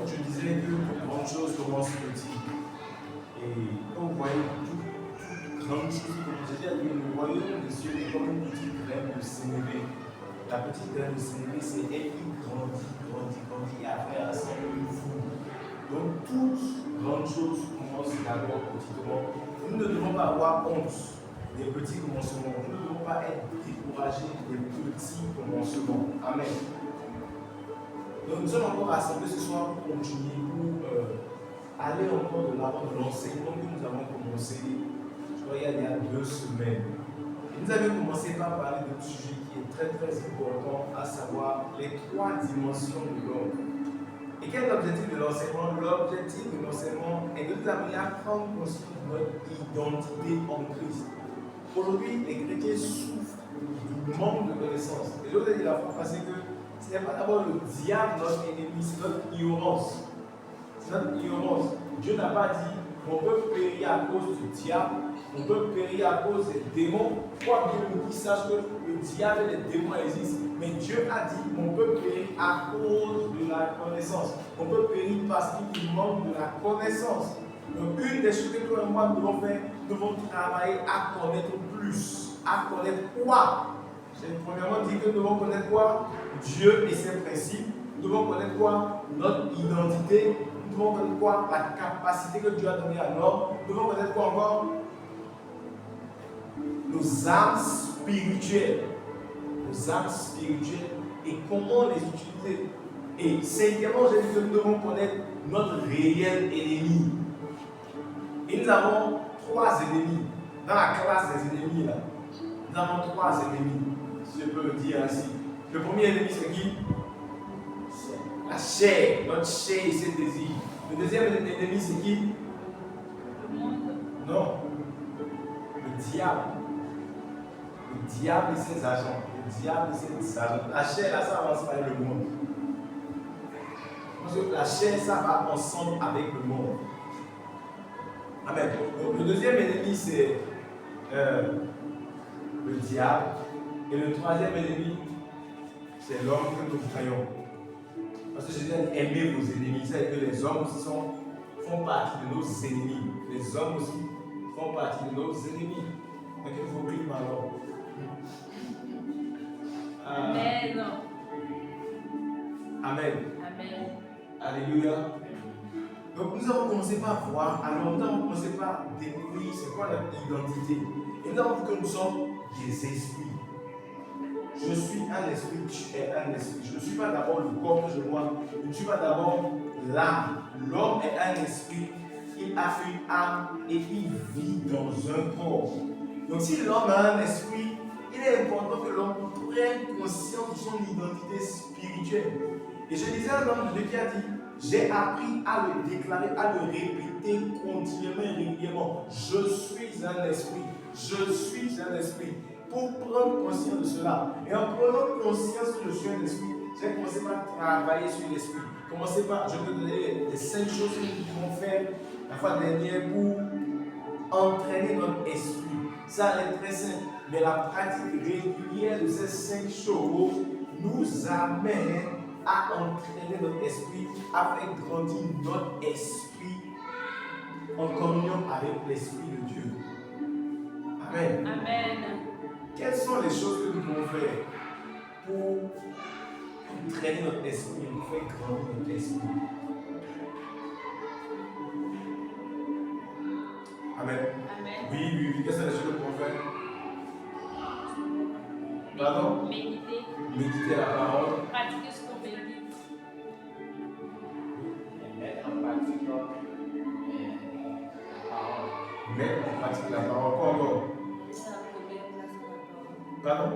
Donc je disais que toute grande chose commence petit. Et quand vous voyez toute grande chose commence, j'ai dit, nous voyons les cieux comme une petite graine de sénévé. La petite graine de sénévé, c'est elle qui grandit, et après elle ressemble une foule. Donc toute grande chose commence d'abord petitement. Nous ne devons pas avoir honte des petits commencements. Nous ne devons pas être découragés des petits commencements. Amen. Donc nous sommes encore rassemblés ce soir pour continuer, pour aller encore de l'avant de l'enseignement que nous avons commencé, je crois, il y a 2 semaines. Et nous avions commencé par parler d'un sujet qui est très très important, à savoir les 3 dimensions de l'homme. Et quel est l'objectif de l'enseignement? L'objectif de l'enseignement est de nous amener à prendre conscience de notre identité en Christ. Aujourd'hui, les chrétiens souffrent du manque de connaissance. Et je vous ai dit la fois passée que ce n'est pas d'abord le diable notre ennemi, c'est notre ignorance. C'est notre ignorance. Dieu n'a pas dit qu'on peut périr à cause du diable, on peut périr à cause des démons. Quoi que nous sache que le diable et les démons existent. Mais Dieu a dit qu'on peut périr à cause de la connaissance. On peut périr parce qu'il manque de la connaissance. Donc une des choses que toi et moi devons faire, nous devons travailler à connaître plus. À connaître quoi? J'ai premièrement dit que nous devons connaître quoi? Dieu et ses principes. Nous devons connaître quoi? Notre identité. Nous devons connaître quoi? La capacité que Dieu a donnée à l'homme. Nous devons connaître quoi encore? Nos âmes spirituelles. Nos âmes spirituelles et comment les utiliser. Et cinquièmement, j'ai dit que nous devons connaître notre réel ennemi. Et nous avons 3 ennemis. Dans la classe des ennemis, là, nous avons 3 ennemis, si je peux le dire ainsi. Le premier ennemi, c'est qui? La chair, notre chair et ses désirs. Le deuxième ennemi, c'est qui? Le monde. Non. Le diable. Le diable et ses agents. Le diable et ses agents. La chair, là, ça avance pas avec le monde. Parce que la chair, ça va ensemble avec le monde. Amen. Donc, le deuxième ennemi, c'est le diable. Et le troisième ennemi, c'est l'homme que nous voyons. Parce que Jésus a dit aimez vos ennemis. C'est-à-dire que les hommes aussi font partie de nos ennemis. Les hommes aussi font partie de nos ennemis. Donc il faut prier alors. Amen. Amen. Amen. Alléluia. Donc nous avons commencé par voir, alors nous avons commencé par découvrir c'est quoi notre identité. Et nous avons vu que nous sommes des esprits. Je suis un esprit, tu es un esprit. Je ne suis pas d'abord le corps que je vois, je ne suis pas d'abord l'âme. L'homme est un esprit, il a une âme et il vit dans un corps. Donc si l'homme a un esprit, il est important que l'homme prenne conscience de son identité spirituelle. Et je disais à l'homme de Dieu qui a dit, j'ai appris à le déclarer, à le répéter continuellement et régulièrement. Je suis un esprit. Je suis un esprit. Pour prendre conscience de cela. Et en prenant conscience que je suis un esprit, j'ai commencé par travailler sur l'esprit. Commencez par, je vais te donner les 5 choses que nous pouvons faire la fois dernière pour entraîner notre esprit. Ça est très simple. Mais la pratique régulière de ces 5 choses nous amène à entraîner notre esprit, à faire grandir notre esprit en communion avec l'Esprit de Dieu. Amen. Amen. Quelles sont les choses que nous pouvons faire pour entraîner notre esprit, pour faire grandir notre esprit? Amen. Amen. Oui. Quelles sont les choses que nous pouvons faire? Pardon? Méditer. Méditer la parole. Pratiquer ce qu'on médite. Mettre en pratique la parole. Mettre en pratique la parole. Quoi encore? Pardon?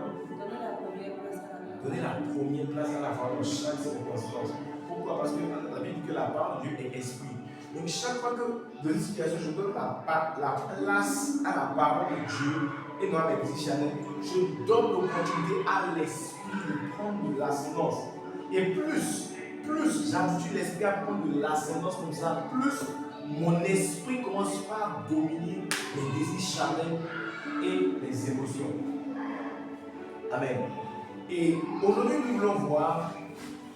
Donner la première place à la parole dans chaque circonstance. Pourquoi? Parce que la Bible dit que la parole de Dieu est esprit. Donc chaque fois que dans une situation, je donne la place à la parole de Dieu et non à mes petits chanels, je donne l'opportunité à l'esprit de prendre de l'ascendance. Et plus j'habitue l'esprit à prendre de l'ascendance comme ça, plus mon esprit commence par dominer les désirs charnels et les émotions. Amen. Et aujourd'hui, nous voulons voir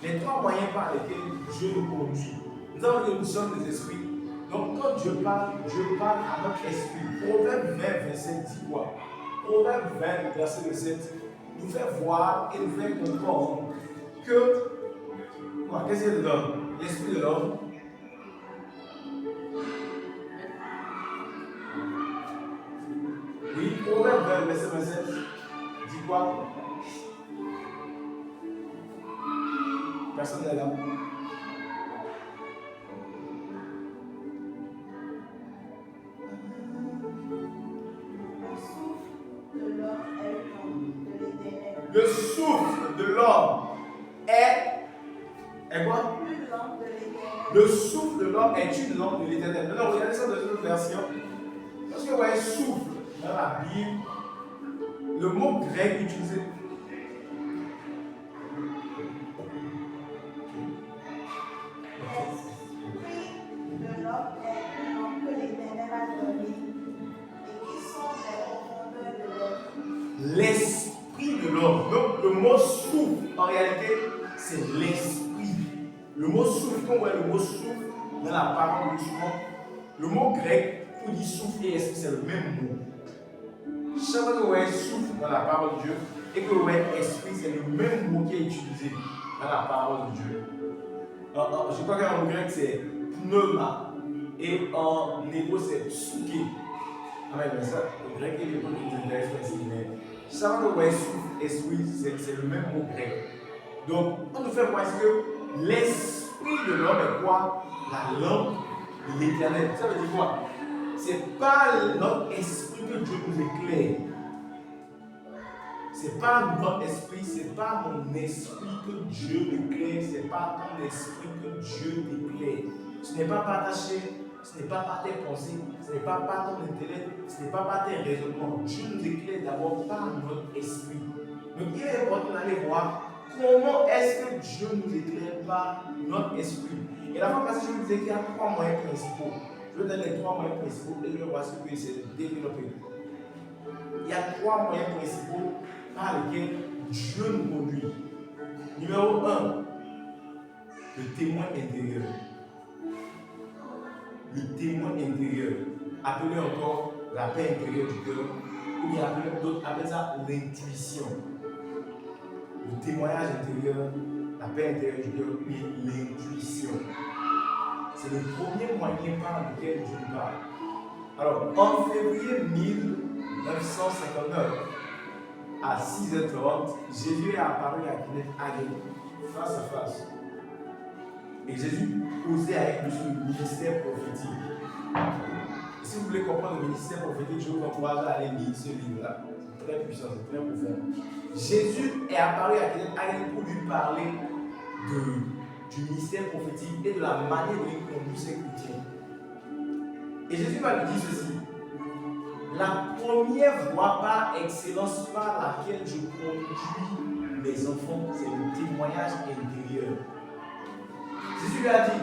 les 3 moyens par lesquels Dieu nous conduit. Nous avons dit que nous sommes des esprits. Donc quand Dieu parle à notre esprit. Proverbe 20, 27 dit quoi? Proverbe 20, verset 27, nous fait voir et nous fait comprendre que, qu'est-ce qu'il y a dedans? L'esprit de l'homme. Oui, Proverbe 20, verset 27, dit quoi? Personne n'est là. Le souffle de l'homme est quoi? Le souffle de l'homme est une lampe de l'éternel. Maintenant, regardez ça dans une autre version. Lorsque vous voyez souffle dans la Bible, le mot grec utilisé. L'esprit de l'homme est une lampe que l'éternel a donnée et qui sont les profondeurs de l'homme. L'esprit de l'homme. Donc, le mot souffle, en réalité, c'est l'esprit. Le mot souffle, quand on voit le mot souffle dans la parole de souvent, le mot grec pour dire souffle et esprit, c'est le même mot. Chaque fois que vous voyez souffle dans la parole de Dieu et que vous voyez esprit, c'est le même mot qui est utilisé dans la parole de Dieu. Je crois qu'en grec, c'est pneuma et en hébreu, c'est psuké. Amen, mais ça, le grec et l'hébreu nous intéressent ici, mais chaque fois que vous voyez souffle, esprit, c'est le même mot grec. Donc, on nous fait voir que l'esprit de l'homme est quoi? La lampe de l'éternel. Ça veut dire quoi? C'est pas notre esprit que Dieu nous éclaire. C'est pas notre esprit, c'est pas mon esprit que Dieu m'éclaire, c'est pas ton esprit que Dieu t'éclaire. Ce n'est pas par ta chair, ce n'est pas par tes pensées, ce n'est pas par ton intellect, ce n'est pas par tes raisonnements. Dieu nous éclaire d'abord par notre esprit. Donc il est important d'aller voir comment est-ce que Dieu nous éclaire par notre esprit. Et la fois passée, je vous disais qu'il y a 3 moyens principaux. Je vais donner les 3 moyens principaux et je vais voir ce que j'essaie de développer. Il y a 3 moyens principaux par lesquels Dieu nous conduit. Numéro 1, le témoin intérieur. Le témoin intérieur, appelé encore la paix intérieure du cœur, ou bien d'autres appellent ça l'intuition. Le témoignage intérieur, la paix intérieure du cœur, puis l'intuition. C'est le premier moyen par lequel Dieu nous parle. Alors, en février 1959, à 6h30, Jésus est apparu à Kenneth Hagin, face à face. Et Jésus causait avec lui sur le ministère prophétique. Et si vous voulez comprendre le ministère prophétique, je vous encourage à aller lire ce livre-là. C'est très puissant, c'est très profond. Jésus est apparu à Kenneth Hagin pour lui parler du ministère prophétique et de la manière dont il conduit ses chrétiens. Et Jésus va lui dire ceci. La première voie par excellence par laquelle je conduis mes enfants, c'est le témoignage intérieur. Jésus lui a dit,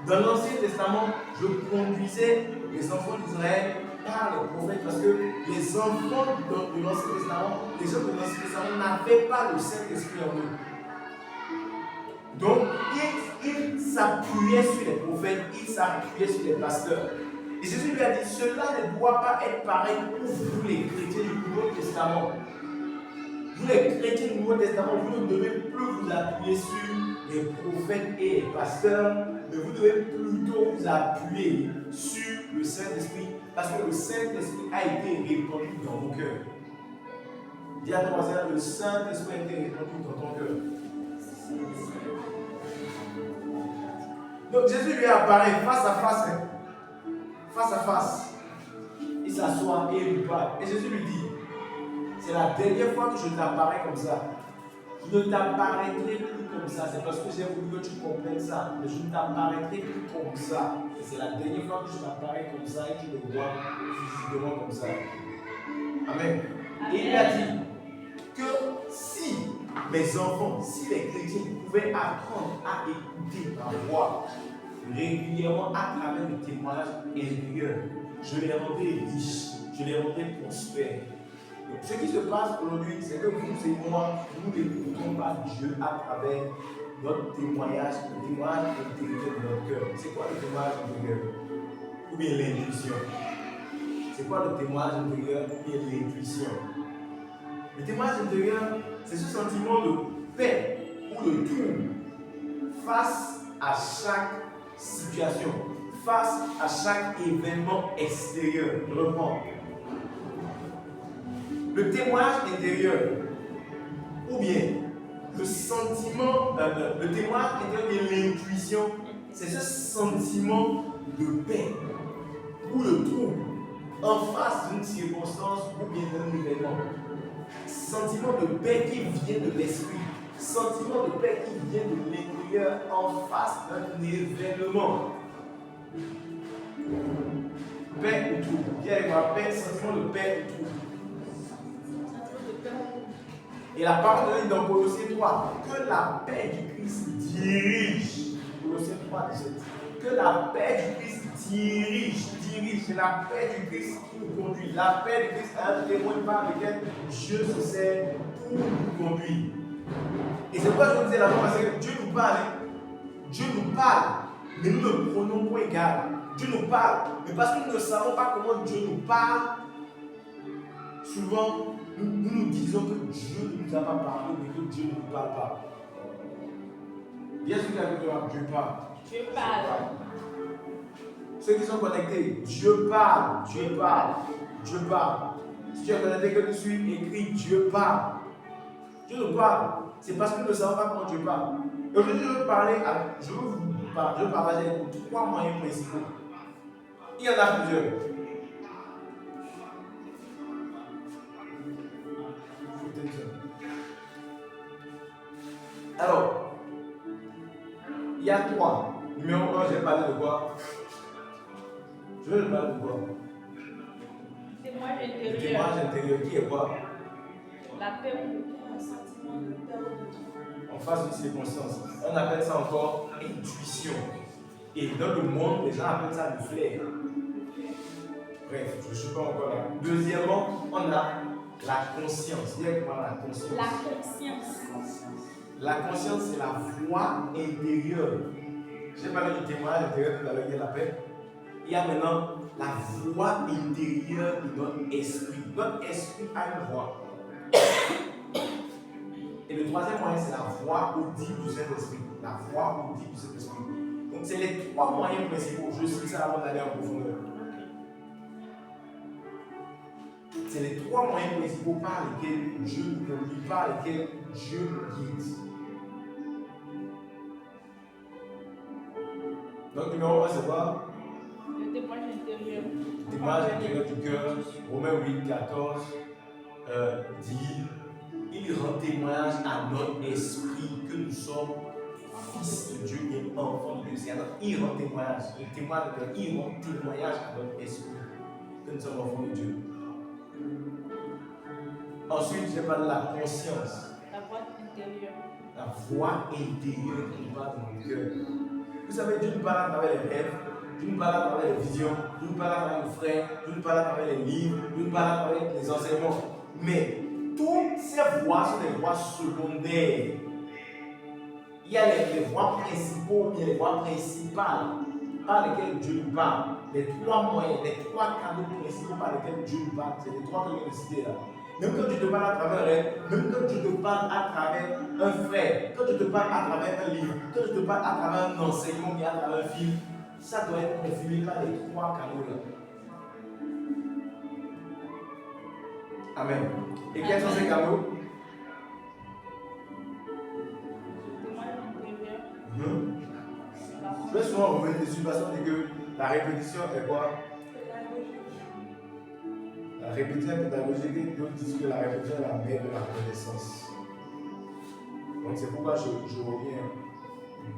dans l'Ancien Testament, je conduisais les enfants d'Israël par les prophètes parce que les enfants de l'Ancien Testament, les gens de l'Ancien Testament n'avaient pas le Saint-Esprit en eux. Donc, ils s'appuyaient sur les prophètes, ils s'appuyaient sur les pasteurs. Et Jésus lui a dit, cela ne doit pas être pareil pour vous les chrétiens du Nouveau Testament. Vous les chrétiens du Nouveau Testament, vous ne devez plus vous appuyer sur les prophètes et les pasteurs, mais vous devez plutôt vous appuyer sur le Saint-Esprit, parce que le Saint-Esprit a été répandu dans vos cœurs. Dis à ton voisin, le Saint-Esprit a été répandu dans ton cœur. Donc Jésus lui apparaît face à face. Face à face. Il s'assoit et il lui parle. Et Jésus lui dit, c'est la dernière fois que je t'apparais comme ça. Je ne t'apparaîtrai plus comme ça. C'est parce que j'ai voulu que tu comprennes ça. Mais je ne t'apparaîtrai plus comme ça. Et c'est la dernière fois que je t'apparais comme ça et tu le vois physiquement comme ça. Amen. Et il a dit que si mes enfants, si les chrétiens pouvaient apprendre à écouter ma voix régulièrement à travers le témoignage intérieur, je les rendrai riches, je les rendrai prospères. Donc, ce qui se passe aujourd'hui, c'est que vous et moi, nous n'écoutons pas Dieu à travers notre témoignage, le témoignage intérieur de notre cœur. C'est quoi le témoignage intérieur? Ou bien l'intuition? C'est quoi le témoignage intérieur ou bien l'intuition? Le témoignage intérieur, c'est ce sentiment de paix ou de trouble face à chaque situation, face à chaque événement extérieur. Je reprends. Le témoignage intérieur, ou bien le sentiment, le témoignage intérieur et l'intuition, c'est ce sentiment de paix ou de trouble en face d'une circonstance ou bien d'un événement. Sentiment de paix qui vient de l'esprit, sentiment de paix qui vient de l'intérieur en face d'un événement. Paix ou trouble. Dis avec moi, paix, sentiment de paix ou trouble. Et la parole de Dieu dans Colossiens 3, que la paix du Christ dirige. Colossiens 3, 17. Que la paix du Christ dirige. C'est la paix du Christ qui nous conduit. La paix du Christ est un témoin par lequel Dieu se sert pour nous conduire. Et c'est pourquoi je vous disais là-bas, parce que Dieu nous parle. Dieu nous parle, mais nous ne prenons pour égal. Dieu nous parle, mais parce que nous ne savons pas comment Dieu nous parle, souvent nous disons que Dieu ne nous a pas parlé, mais que Dieu ne nous parle pas. Bien sûr qu'il y a Dieu parle. Dieu parle. Ceux qui sont connectés, Dieu parle, Dieu parle, Dieu parle. Si tu es connecté que tu suis, écrit Dieu parle. Dieu nous parle. C'est parce que nous ne savons pas comment Dieu parle. Et aujourd'hui, je veux partager avec vous 3 moyens principaux. Il y en a plusieurs. Alors, il y a 3. Numéro 1, je vais parler de quoi? Je vais parler de quoi? Témoignage Le intérieur. témoignage intérieur qui est quoi? La paix ou Un sentiment de paix ou de trouble. En face d'une circonstance. On appelle ça encore intuition. Et dans le monde, les gens appellent ça le flair. Bref, je ne suis pas encore là. Deuxièmement, on a la conscience. Dis avec moi la conscience. la conscience. La conscience, c'est la voix intérieure. J'ai parlé du témoignage intérieur tout à l'heure, il y a la paix. Il y a maintenant la voix intérieure de notre esprit. Notre esprit a une voix. Et le troisième moyen, c'est la voix audible du Saint-Esprit. La voix audible du Saint-Esprit. Donc, c'est les 3 moyens principaux. Je suis ça avant d'aller en profondeur. C'est les 3 moyens principaux par lesquels Dieu nous conduit, par lesquels Dieu nous guide. Donc, numéro 1, c'est quoi? Le témoignage intérieur. Le témoignage intérieur du cœur. Romains 8, 14 dit il rend témoignage à notre esprit que nous sommes fils de Dieu et enfants de Dieu. C'est alors il rend témoignage. Le témoignage de Dieu, il rend témoignage à notre esprit que nous sommes enfants de Dieu. Ensuite, je parle de la conscience. La voix intérieure. La voix intérieure qui nous parle de notre cœur. Vous savez, Dieu nous parle à travers les rêves, Dieu nous parle à travers les visions, Dieu nous parle à travers nos frères, Dieu nous parle à travers les livres, Dieu nous parle à travers les enseignements. Mais toutes ces voix sont des voix secondaires. Il y a les voix principaux, il y a les voix principales par lesquelles Dieu nous parle. Les 3 moyens, les 3 canaux principaux par lesquels Dieu nous parle. C'est les 3 que je viens de citer là. Même quand Dieu te parle à travers un rêve, même quand Dieu te parle à travers un frère, quand Dieu te parle à travers un livre, quand Dieu te parle à travers un enseignement et à travers un film, ça doit être confirmé par les 3 canaux là. Amen. Et quels sont ces canaux? Témoignage intérieur. Je vais souvent revenir dessus parce qu'on dit que la répétition est quoi? La répétition pédagogique, d'autres disent que la répétition est la mère de la connaissance. Donc c'est pourquoi je reviens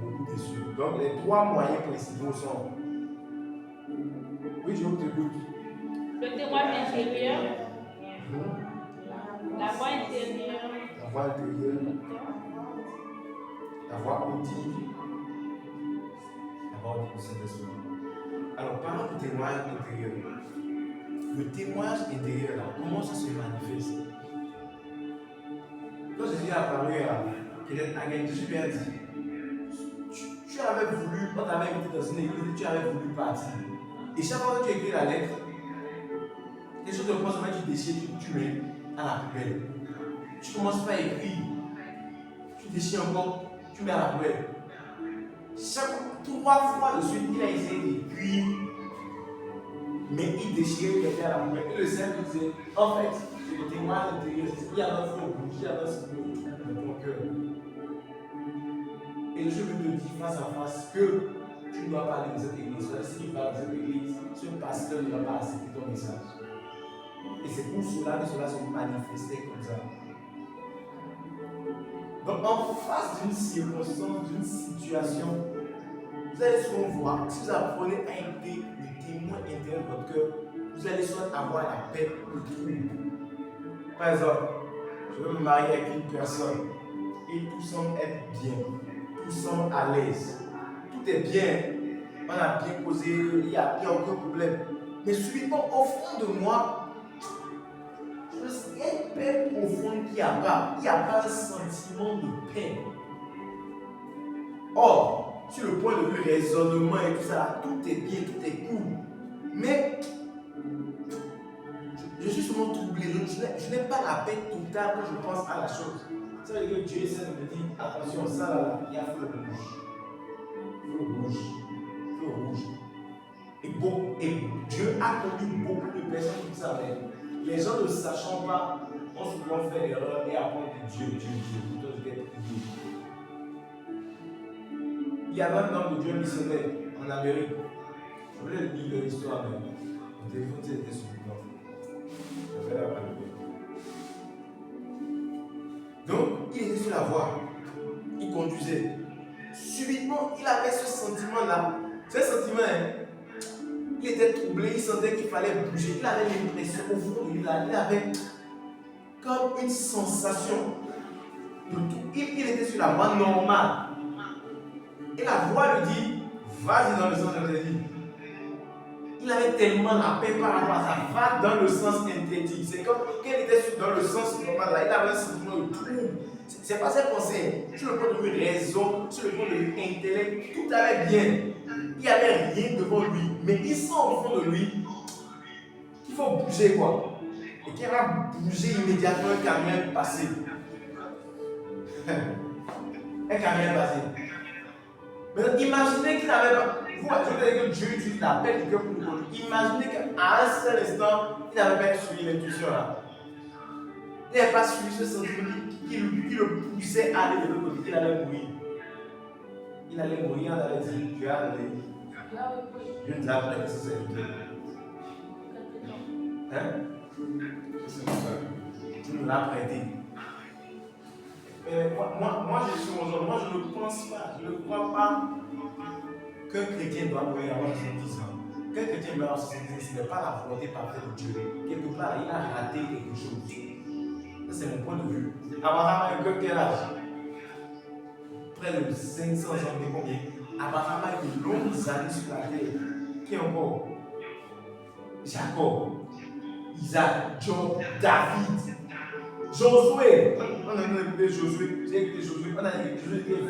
beaucoup dessus. Donc les 3 moyens principaux sont. Oui, je t'écoute. Le témoignage intérieur. La voix intérieure. La voix intérieure, la voix audible, la voix du Saint-Esprit. Alors parlons du témoignage intérieur. Le témoignage intérieur, là, comment ça se manifeste? Quand Jésus est apparu à Agen, Jésus lui a dit tu avais voulu, on t'avait invité dans une église, tu avais voulu partir. Et chaque fois que tu écris la lettre, quelque chose de proche, tu déchires, tu mets à la poubelle. Tu commences pas à écrire, tu déchires encore, tu mets à la poubelle. Chaque 3 fois de suite, il a essayé d'écrire, mais il déchirait, il mettait à la poubelle. Et le Seigneur disait, en fait, c'est le témoin à l'intérieur, il y avait un feu rouge, il y avait un signe dans ton cœur. Et je veux te dire face à face que tu ne dois pas aller dans cette église. Si tu vas dans cette église, ce pasteur ne va pas accepter ton message. Et c'est pour cela que cela se manifestait comme ça. Donc, en face d'une circonstance, d'une situation, vous allez souvent voir, si vous apprenez à aider le témoin intérieur de votre cœur, vous allez soit avoir la paix ou le trouble. Par exemple, je veux me marier avec une personne et tout semble être bien, tout semble à l'aise, tout est bien, on a bien causé, il n'y a aucun problème. Mais subitement, au fond de moi, il y a une paix profonde qu'il n'y a pas. Il n'y a pas un sentiment de paix. Or, sur le point de vue raisonnement et tout ça, tout est bien, tout est cool. Mais je suis souvent troublé. Je n'ai pas la paix totale quand je pense à la chose. Ça veut dire que Dieu essaie de me dire, attention, ça là, il y a feu rouge. Feu rouge. Feu rouge. Et Dieu a connu beaucoup de personnes qui savaient. Les gens ne sachant pas ont souvent fait l'erreur et apprendre de Dieu, plutôt que d'être Dieu. Il y avait un homme de Dieu missionnaire en Amérique. Je voulais lire l'histoire, mais mon téléphone était sur le bord. Je vais la parler. Donc, il était sur la voie. Il conduisait. Subitement, il avait ce sentiment-là. Ce sentiment, il était troublé, il sentait qu'il fallait bouger. Il avait l'impression au fond de lui, il avait comme une sensation de tout. Il était sur la voie normale. Et la voix lui dit, vas-y dans le sens interdit. Il avait tellement la paix par rapport à ça, va dans le sens interdit. C'est comme qu'elle était dans le sens normal, là, il avait un sentiment de trouble. C'est pas ses pensées. Sur le point de vue raison, sur le point de vue intellect, tout allait bien. Il n'y avait rien devant lui. Mais il sent au fond de lui qu'il faut bouger quoi. Et qu'il va bouger immédiatement un camion passé. Un camion passé. Maintenant, imaginez qu'il n'avait pas. Vous voyez que Dieu utilise la paix du cœur pour nous conduire. Imaginez qu'à un seul instant, il n'avait pas suivi l'intuition là. Il n'avait pas suivi ce sentiment qui le poussait à aller de l'autre côté. Il allait mourir. Il allait mourir, on allait dire Dieu a donné. Dieu nous a prêté ce serviteur. Hein? Tu nous l'as prêté. Moi, je suis mon genre. Moi, je ne pense pas, je ne crois pas qu'un chrétien doit mourir avant 70 ans. Qu'un chrétien meurt à 70 ans, ce n'est pas la volonté parfaite de Dieu. Quelque part, il a raté quelque chose. Ça, c'est mon point de vue. Abraham a eu quel âge? Près de 500 ans, mais combien? Abraham a eu de longues années sur la terre. Qui encore? Jacob, Isaac, Job, David, Josué. On a écouté Josué. J'ai écouté Josué. On a écouté Josué était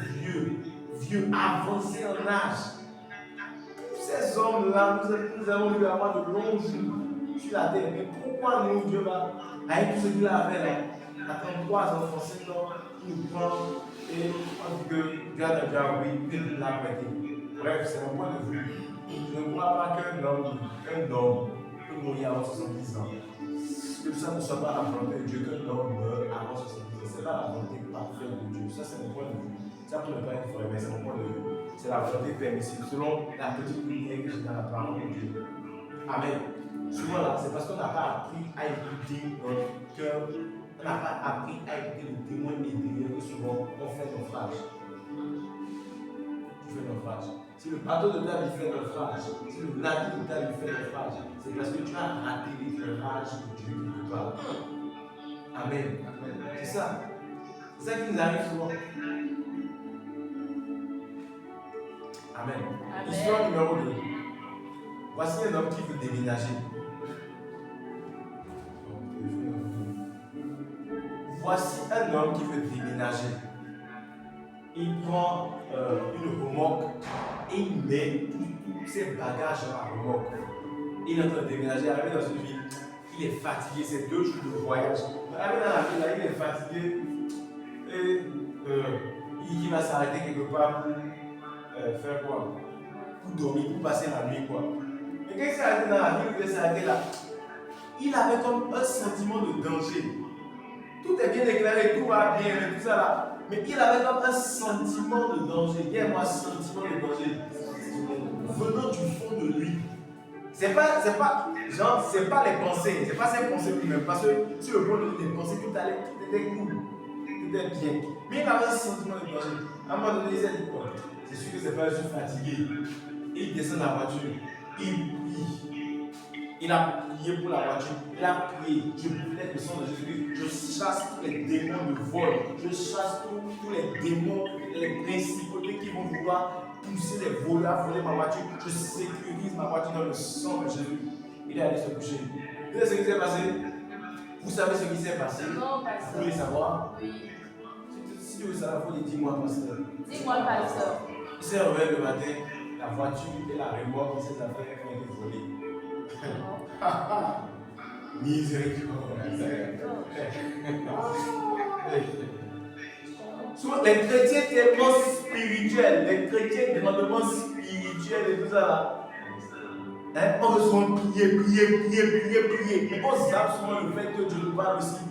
vieux, avancé en âge. Tous ces hommes-là, nous avons eu avoir de longs jours sur la terre. Mais pourquoi nous, Dieu va, avec tout ce qu'il avait là, attendre 3 enfants, 5 ans, il nous prend et on dit que Dieu a déjà oui, il l'a prêté. Bref, c'est mon point de vue. Je ne crois pas qu'un homme peut mourir avant 70 ans. Que ça ne soit pas la volonté de Dieu, qu'un homme meurt avant 70 ans. Ce n'est pas la volonté parfaite de Dieu. Ça, c'est mon point de vue. Ça peut ne pas être vrai, mais c'est mon point de vue. C'est la volonté permissible selon la petite lumière que j'ai dans la parole de Dieu. Amen. Souvent là, c'est parce qu'on n'a pas appris à écouter notre cœur. On n'a pas appris à écouter le témoin intérieur que souvent on fait naufrage. Tu fais naufrage. Si le bateau de ta vie fait naufrage, si le navire de ta vie fait naufrage, c'est parce que tu as raté l'éclairage de Dieu qui te parle. Amen. C'est ça. C'est ça qui nous arrive souvent. Amen. Histoire numéro 2. Voici un homme qui veut déménager. Voici un homme qui veut déménager. il prend une remorque et il met tous ses bagages dans la remorque. Il est en train de déménager, arrivé dans une ville, il est fatigué, c'est 2 jours de voyage. Arrivé dans la ville, là, il est fatigué et il va s'arrêter quelque part pour faire quoi? Pour dormir, pour passer la nuit quoi. Mais quand il s'est arrêté dans la ville, il s'est arrêté là. Il avait comme un sentiment de danger. Tout est bien éclairé, tout va bien, tout ça là. Mais il avait comme un sentiment de danger. Dis-moi, sentiment de danger. Venant du fond de lui. C'est pas les pensées, c'est pas ses pensées lui-même. Parce que sur le point de vue des pensées, tout était cool, tout était bien. Mais il avait un sentiment de danger. À un moment donné, il s'est dit quoi? C'est sûr que c'est pas, je suis fatigué. Il descend de la voiture, il prie. Il a prié pour la voiture, il a prié. Je plaide le sang de Jésus. Je chasse tous les démons de vol. Je chasse tous les démons, les principautés qui vont vouloir pousser les voleurs à voler ma voiture. Je sécurise ma voiture dans le sang de Jésus. Il est allé se coucher. Vous savez ce qui s'est passé? Vous savez ce qui s'est passé? Non, pasteur. Vous voulez savoir? Oui. Si vous savez, il faut dire dis-moi, pasteur. Dis-moi, pasteur. Il s'est réveillé le matin, la voiture et la remorque et ses affaires ont été volées. Miséricorde. Souvent, les chrétiens tellement spirituels, les chrétiens grandement spirituels et tout ça là, hein, on veut souvent prier. Mais on zappe souvent le fait que Dieu nous parle aussi.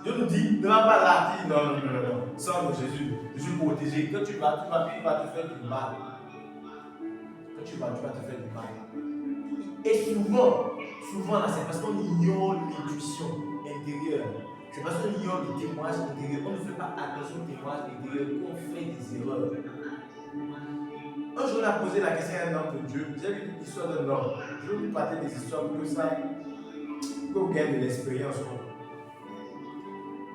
Dieu nous dit, ne va pas là, dis non. Sang de Jésus, je suis protégé. Quand tu vas te faire du mal. Quand tu vas te faire du mal. Et souvent là, c'est parce qu'on ignore l'intuition intérieure. C'est parce qu'on ignore le témoignage intérieur. On ne fait pas attention au témoignage intérieur qu'on fait des erreurs. Un jour, on a posé la question à un homme de Dieu. J'ai vu l'histoire d'un homme. Je vais vous parler des histoires pour que vous gagnez de l'expérience.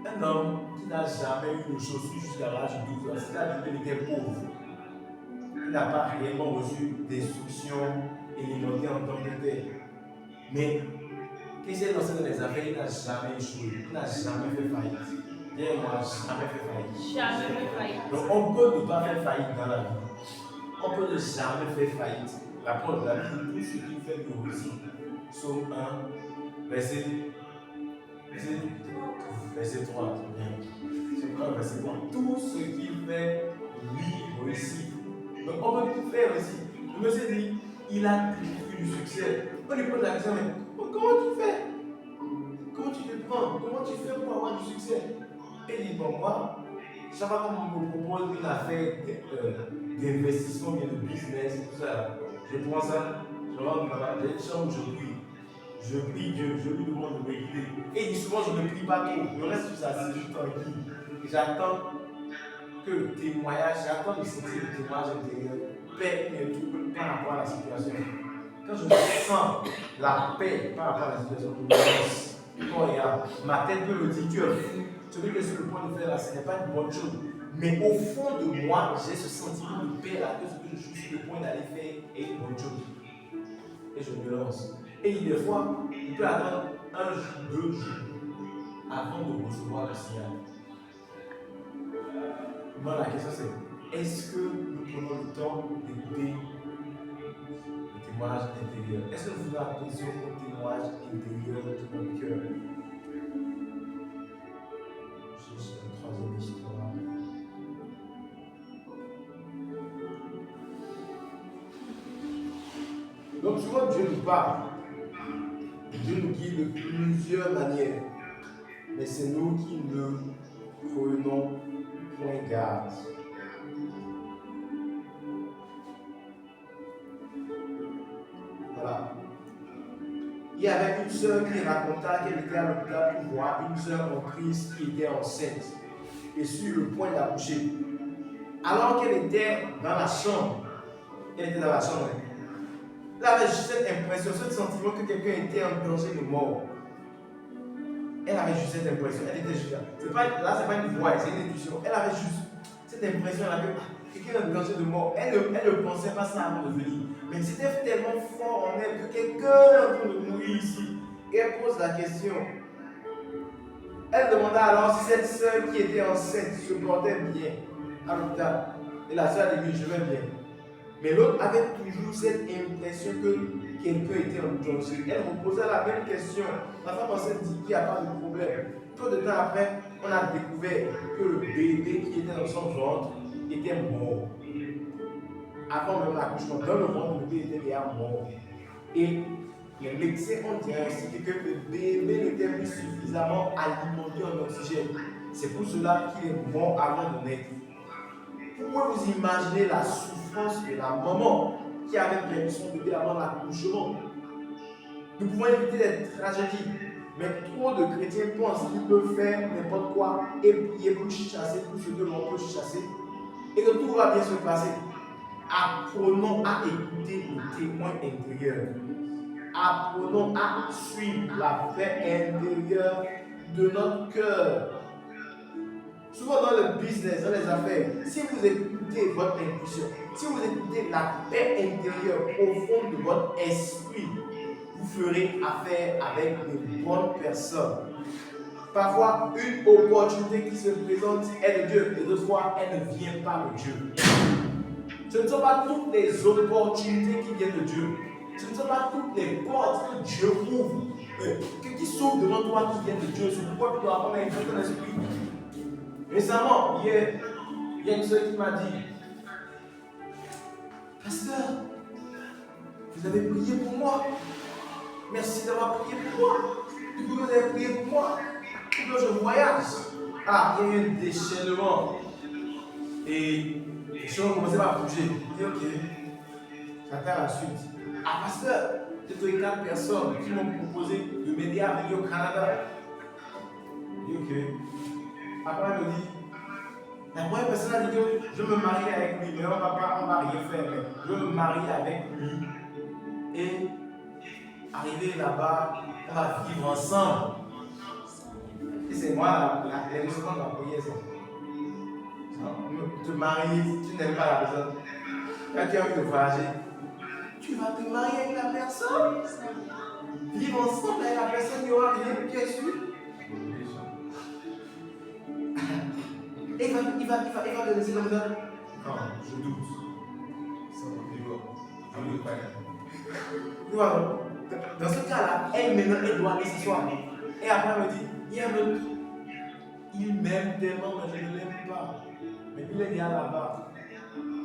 Un homme qui n'a jamais eu de chaussures jusqu'à l'âge de 12 ans, c'est-à-dire qu'il était pauvre. Il n'a pas réellement reçu d'instructions élémentaires en tant que tel. Mais quand il s'est lancé dans les affaires, il n'a jamais échoué. Il n'a jamais fait faillite. Dis-moi, jamais fait faillite. Jamais fait faillite. Donc on peut ne pas faire faillite dans la vie. On peut ne jamais faire faillite. La preuve de la vie, tout ce qui fait nous réussir. Psaume 1, verset 3. Psaume 1, verset 3. Tout ce qu'il fait, lui réussit. Donc on peut tout faire aussi. Le monsieur dit, il a eu du succès. On lui pose la question, mais comment tu fais? Comment tu te prends? Comment tu fais pour avoir du succès? Et il dit, bon, moi, chaque fois qu'on me propose une affaire d'investissement, bien de business, tout ça, je prends ça, je rentre dans la chambre, je prie. Je prie Dieu, je lui demande de me guider. Et il dit souvent, je ne prie pas trop. Le reste, ça, c'est juste tranquille. Et j'attends que le témoignage, j'attends de sentir le témoignage intérieur, paix et tout par rapport à la situation. Quand je sens la paix par rapport à la situation, ma tête peut me dire, tu es fou, celui qui est sur le point de faire là, ce n'est pas une bonne chose. Mais au fond de moi, j'ai ce sentiment de paix là, que ce que je suis sur le point d'aller faire est une bonne chose. Et je me lance. Et des fois, il peut attendre 1 jour, 2 jours avant de recevoir le signal. Moi, la question c'est, est-ce que nous prenons le temps d'écouter le témoignage intérieur? Est-ce que nous faisons attention au témoignage intérieur de notre cœur? Juste une troisième histoire. Donc souvent Dieu nous parle. Dieu nous guide de plusieurs manières. Mais c'est nous qui ne prenons point garde. Voilà. Il y avait une sœur qui raconta qu'elle était à l'hôpital pour voir une sœur en crise qui était enceinte et sur le point d'accoucher. Alors qu'elle était dans la chambre, elle avait juste cette impression, ce sentiment que quelqu'un était en danger de mort. Elle avait juste cette impression, elle était juste là. C'est pas une voix, c'est une intuition. Elle avait juste cette impression que quelqu'un est en danger de mort. Elle ne pensait pas ça avant de venir. Mais c'était tellement fort en elle que quelqu'un est en train de mourir ici. Et elle pose la question. Elle demanda alors si cette soeur qui était enceinte se portait bien à l'hôpital. Et la soeur a dit, je vais bien. Mais l'autre avait toujours cette impression que quelqu'un était en danger. Elle me posait la même question. La femme s'est dit qu'il n'y a pas de problème. Peu de temps après, on a découvert que le bébé qui était dans son ventre était mort. Avant même l'accouchement, dans le ventre, le bébé était déjà mort. Et les médecins ont diagnostiqué que le bébé n'était plus suffisamment alimenté en oxygène. C'est pour cela qu'il est mort avant de naître. Vous pouvez vous imaginer la souffrance de la maman qui avait perdu son bébé avant l'accouchement. Nous pouvons éviter des tragédies, mais trop de chrétiens pensent qu'ils peuvent faire n'importe quoi et prier pour chasser tout ce que l'on peut chasser et que tout va bien se passer. Apprenons à écouter le témoin intérieur. Apprenons à suivre la paix intérieure de notre cœur. Souvent dans le business, dans les affaires, si vous écoutez votre intuition, si vous écoutez la paix intérieure au fond de votre esprit, vous ferez affaire avec de bonnes personnes. Parfois, une opportunité qui se présente est de Dieu, et d'autres fois, elle ne vient pas de Dieu. Ce ne sont pas toutes les opportunités qui viennent de Dieu. Ce ne sont pas toutes les portes que Dieu ouvre, qui s'ouvrent devant toi qui viennent de Dieu. C'est pourquoi tu dois avoir un certain esprit. Récemment, hier, il y a une soeur qui m'a dit, Pasteur, vous avez prié pour moi. Merci d'avoir prié pour moi. Du coup, vous avez prié pour moi. Pour que je voyage. Ah, il y a eu un déchaînement. Et les choses ont commencé à bouger. Je dis, ok, j'attends la suite. Ah, pasteur, j'ai trouvé 4 personnes qui m'ont proposé de m'aider à venir au Canada. Je dis, ok. Après, elle me dit, la première personne a dit que je me marie avec lui, mais on va rien faire. Je me marie avec lui. Et arrivé là-bas, on va vivre ensemble. Et c'est moi, les recevoir de la prière, ça. Te marier, tu n'aimes pas la personne. Quand tu as envie de voyager, tu vas te marier avec la personne. Vivre ensemble avec la personne, il n'y aura rien qui est sûr. Et il va te laisser comme ça. Non, je doute. Ça va vivre. Je ne doute pas. Dans ce cas-là, elle doit aller s'asseoir. Et après, elle me dit, il y a un autre. Il m'aime tellement, mais je ne l'aime pas. Mais il est déjà là-bas.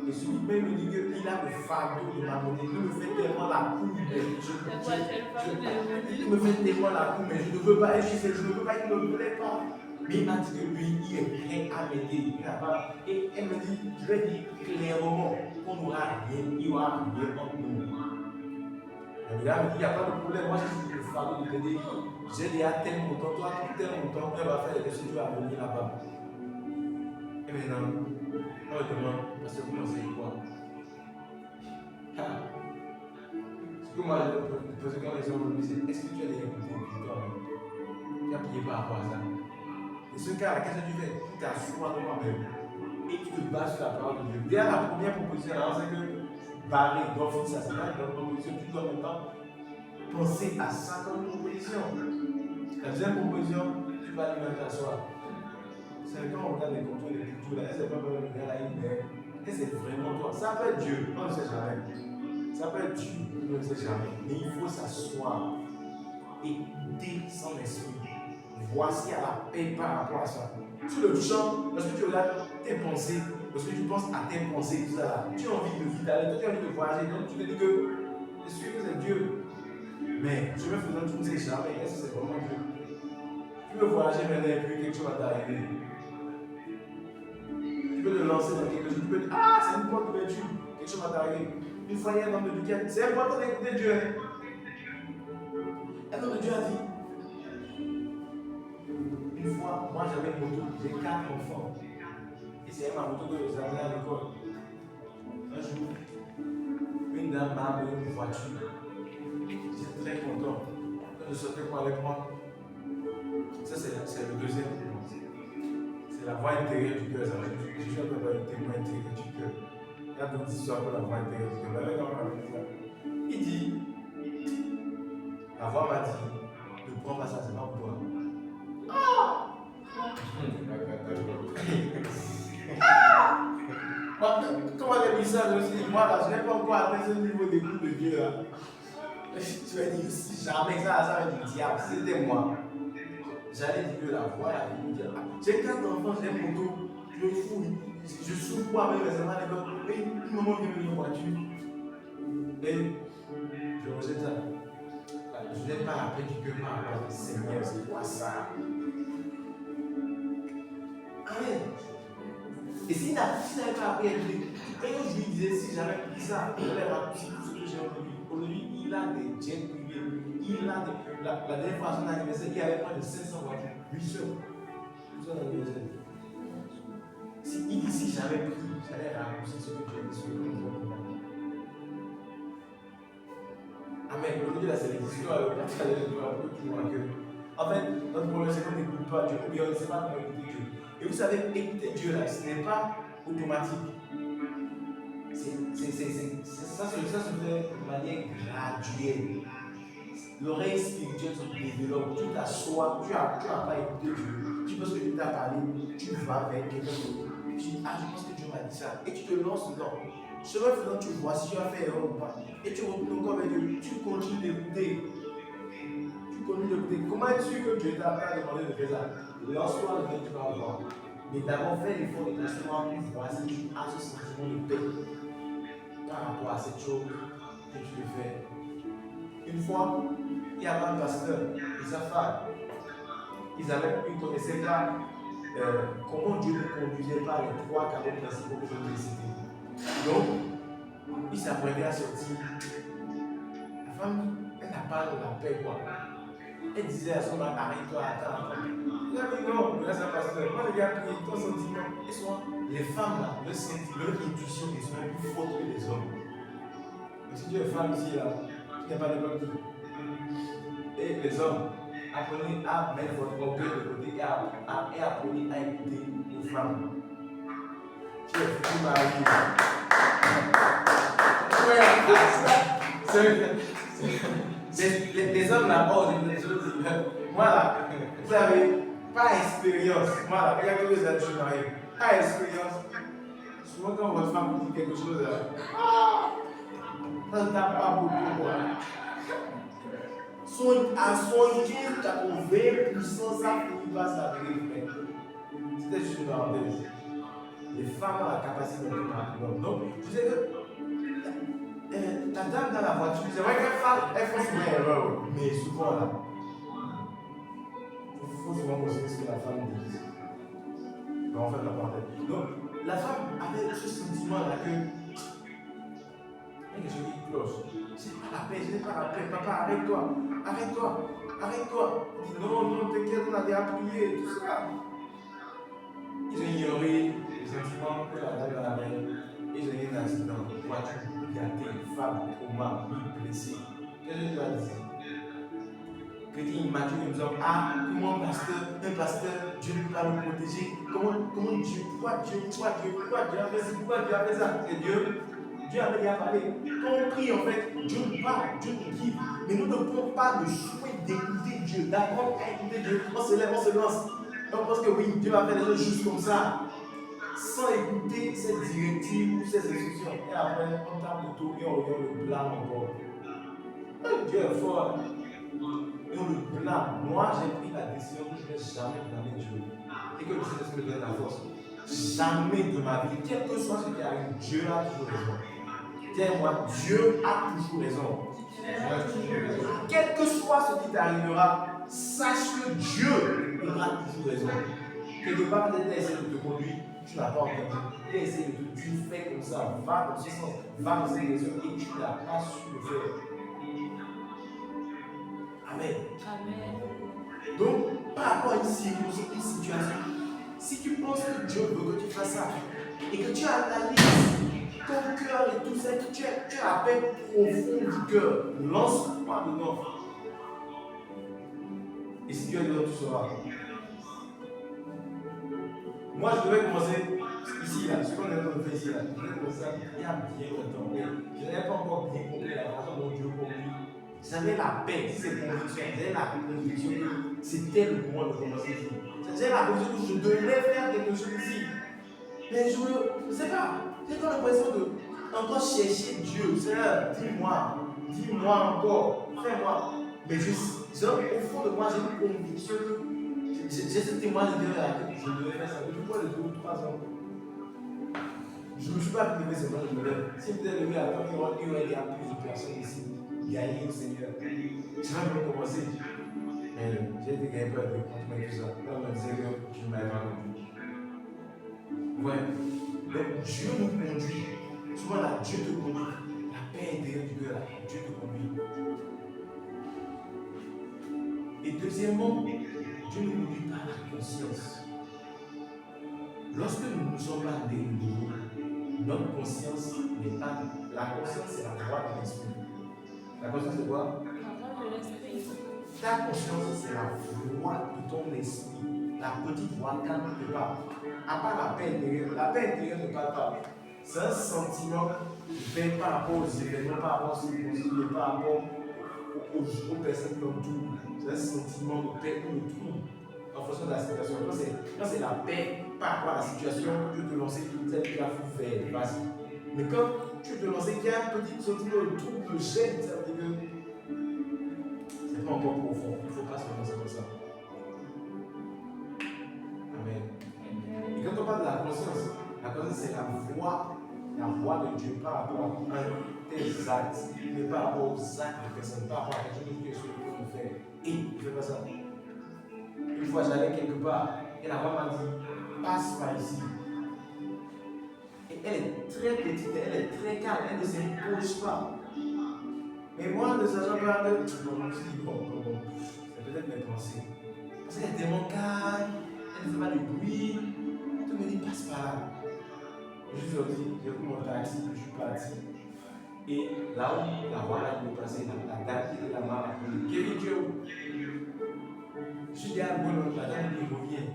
Et celui qui me dit qu'il a le fardeau de m'amener. Il me fait tellement la cour. Il me fait tellement la cour, mais je ne veux pas. Et je ne veux pas, il ne me plaît pas. Mais il m'a dit que lui, il est prêt à m'aider. Et elle me dit, je vais dire clairement qu'on n'aura rien. Il n'y aura rien entre nous. Il n'y a pas de problème. Moi, j'ai le fardeau de t'aider. J'ai déjà tel montant. Toi, tel montant. Elle va faire les questions. Tu vas venir là-bas. Et maintenant, on me demande, parce que vous m'enseignez quoi? Ce que moi, je pose comme question, c'est est-ce que tu as déjà écouté toi-même? Tu as prié par rapport à ça? Et ce cas-là, qu'est-ce que tu fais? Tu t'assois devant toi-même et tu te bases sur la parole de Dieu. Déjà, la première proposition, c'est que barrer, d'offrir ça, c'est pas une proposition. Tu dois maintenant penser à ça comme une proposition. La deuxième proposition, tu vas aller t'asseoir. C'est quand on regarde les contours des pictures là, est-ce que pas le gars là, il est. Et c'est vraiment toi. Ça peut être Dieu, on ne sait jamais. Ça peut être Dieu, on ne sait jamais. Mais il faut s'asseoir, écouter son esprit. Voici à la paix par rapport à ça. Sur le champ, lorsque tu regardes tes pensées, lorsque tu penses à tes pensées, tout ça là, tu as envie de vivre, tu as envie de voyager, donc tu te dis que je suis que c'est Dieu. Mais je me faisant, tu ne sais jamais, est-ce que c'est vraiment Dieu? Tu veux voyager maintenant et puis quelque chose va t'arriver. Tu peux te lancer dans quelque chose, tu peux dire, ah, c'est une porte d'ouverture, quelque chose va t'arriver. Une fois, il y a un homme de Dieu qui a dit, c'est important d'écouter Dieu. Un homme de Dieu a dit, une fois, moi j'avais une moto, j'ai 4 enfants. Et c'est ma moto que je amené à l'école. Un jour, une dame m'a amené une voiture. J'étais très content. Quand je sortais pour aller prendre. Ça, c'est le deuxième témoin. C'est la voix intérieure du cœur. Je suis un peu le témoin intérieur du cœur. Il y a d'autres histoires que la voix intérieure du cœur. Il dit, la voix m'a dit, ne prends pas ça, c'est pas pour toi. Comment j'ai dit ça, je me suis dit, moi là, je n'ai pas encore atteint ce niveau d'écoute de Dieu là. Tu vas dire, si jamais ça va dire diable, si c'était moi, j'allais dire la voix, la vie, dire, j'ai 4 enfants, j'ai un moto, je fouille, je souffre pas avec les enfants à l'école, et une maman vient me dire voiture. Et je rejette ça. Je n'ai pas la paix du cœur par rapport au Seigneur, c'est quoi ça? Amen. Et s'il n'avait pas appris à écouter, quand je lui disais, si j'avais pris ça, j'allais raccourcir tout ce que j'ai entendu. Aujourd'hui, il a des jets privés. Il a des. La dernière fois à son anniversaire, il y avait pas de 500 voitures. Lui seul. Tout son anniversaire. Si j'avais pris, j'allais raccourcir ce que tu as dit sur le monde. Amen. Aujourd'hui, là, c'est l'histoire. En fait, notre problème, c'est qu'on n'écoute pas Dieu. Ou bien on ne sait pas comment écouter Dieu. Et vous savez, écouter Dieu, là, ce n'est pas automatique. Ça se fait de manière graduelle. L'oreille spirituelle se développe. Tu t'assois, tu n'as pas écouté Dieu. Tu penses que Dieu t'a parlé, tu vas vers quelqu'un d'autre. Tu dis, ah, je pense que Dieu m'a dit ça. Et tu te lances dedans. Chemin faisant, tu vois si tu as fait erreur ou pas. Et tu retournes encore vers Dieu. Tu continues d'écouter. Comment es-tu que Dieu t'a demandé de faire ça? Lance-toi, tu vas voir. Mais d'abord, fais l'effort de t'asseoir pour voir si tu as ce sentiment de paix par rapport à cette chose que tu veux faire. Une fois, il y avait un pasteur et sa femme. Ils ne connaissaient pas comment Dieu ne conduisait pas les 3 canaux principaux que je vous ai cités. Donc, ils s'apprêtaient à sortir. La femme, elle n'a pas de la paix, quoi. Elle disait à son mari, arrête-toi, attends. Il a dit non, mais là ça passe. Moi, les gars, ton sentiment, les femmes là, leur intuition, ils sont plus fortes que les hommes. Donc, si tu es femme ici, là, tu n'es pas de l'autre. Et les hommes, apprenez à mettre votre orgueil de côté et apprenez à écouter les femmes. Tu es foutu marié. Les hommes là, moi là, vous avez pas expérience. Moi là, il y a que les êtres mariés. Pas expérience. Souvent quand votre femme vous dit quelque chose, ça ne tape pas beaucoup. À 75, 80%, ça finit par s'arriver. C'était juste une parenthèse. Les femmes ont la capacité de faire l'homme. Donc, tu sais que ta dame dans la voiture, c'est vrai qu'elle fait souvent erreur, mais souvent là, il faut souvent poser ce que la femme dit. Mais en fait, la parenthèse. Donc, la femme avait ce sentiment-là que il y a quelque chose qui cloche. C'est pas la paix, ce n'est pas la paix. Papa, arrête-toi. Il dit non, t'inquiète, on a déjà prié, tout ça. Ils ont ignoré les sentiments que la dame avait. Ils ont eu un accident. Voiture, gâtée, femme, coma, blessée. Qu'est-ce que tu vas dire? Chrétien immature, ils me disent ah, comment un pasteur, Dieu ne peut pas le protéger. Comment Dieu, pourquoi Dieu a fait ça, pourquoi Dieu a fait ça? C'est Dieu avait déjà parlé. Quand on prie, en fait, Dieu nous parle, Dieu nous guide. Mais nous ne pouvons pas le souhait d'écouter Dieu, d'apprendre à écouter Dieu. On se lève, on se lance. Et on pense que oui, Dieu va faire les choses juste comme ça, sans écouter cette directive ou ces instructions. Et après, on tape le tour et on regarde le blâme encore. Dieu est fort. Et on le blâme. Moi, j'ai pris la décision que je ne vais jamais blâmer Dieu. Et que le Seigneur me donne la force. Jamais de ma vie, quel que soit ce qui arrive, Dieu a toujours raison. Tiens-moi, Dieu a toujours raison. Quel que soit ce qui t'arrivera, sache que Dieu aura toujours raison. Quelque part, peut-être essayer de te conduire, tu n'as pas entendu. Il a essayé de te dire, fais comme ça, va dans ce sens, va dans cette direction, et tu n'as pas su le faire. Amen. Donc, par rapport à une situation, si tu penses que Dieu veut que tu fasses ça, et que tu analyses ton cœur et tout ça, que tu as la paix profonde du cœur, lance-toi dedans. Et si Dieu est dedans, tu sauras. Moi, je devais commencer ici, là, ce qu'on est en train de faire ici, là. Je devais commencer il y a bien longtemps. Je n'avais pas encore bien compris la façon dont Dieu conduit. J'avais la paix, si c'est conviction, j'avais la conviction que c'était le moment de commencer ici. J'avais la conviction que je devais faire quelque chose ici. Mais je ne sais pas. J'ai comme l'impression de encore chercher Dieu. Seigneur, dis-moi encore, fais-moi. Mais au fond de moi, j'ai une conviction que j'ai ce témoignage de Dieu que je devais faire ça. Depuis quoi, 2 ou 3 ans? Je ne me suis pas levé seulement, je me lève. Si vous êtes levé à temps, il y aura plus de personnes ici. Gagner au Seigneur. Je vais même commencer. Mais j'ai été gagné par Dieu quand tu m'as dit ça. Là, on me disait que tu ne m'avais pas conduit. Ouais. Donc Dieu nous conduit. Souvent là, Dieu te conduit. La paix intérieure du cœur, Dieu te conduit. Et deuxièmement, Dieu nous conduit par la conscience. Lorsque nous ne sommes pas des nouveaux, notre conscience n'est pas. La conscience, c'est la voix de l'esprit. La conscience, c'est quoi? La voix de l'esprit. Ta conscience, c'est la voix de ton esprit. La petite voix quand tu te parles. À part la paix intérieure. La paix intérieure ne parle pas. C'est un sentiment de paix par rapport aux événements, par rapport aux circonstances, par rapport aux personnes qui l'entourent. C'est un sentiment de paix ou de trouble en fonction de la situation. Quand c'est la paix par rapport à la situation, tu te lancer celle qui a fait faire, vas-y. Mais quand tu te lances, qu'il y a un petit sentiment de trouble, de gêne, ça veut dire que c'est pas encore profond. Il ne faut pas se lancer comme ça. Amen. Et quand on parle de la conscience c'est la voix de Dieu par rapport à tes actes, mais par rapport aux actes de personne, par rapport à quelque chose que tu es sur le point de faire. Et il ne fait pas ça. Une fois j'allais quelque part, et la voix m'a dit, passe par ici. Et elle est très petite, elle est très calme, elle ne s'impose pas. Mais moi, ne sachant pas, je me suis dit, bon, c'est peut-être mes pensées. Parce qu'elle est tellement calme, elle ne fait pas de bruit. Elle me dit, passe par là. Je suis sorti, j'ai pris mon taxi, je suis parti. Et là où la voix a dû passer, la dame qui était là-bas m'a dit, Kevin, tu es où? Je suis dit, ah bon, la dame dit, reviens.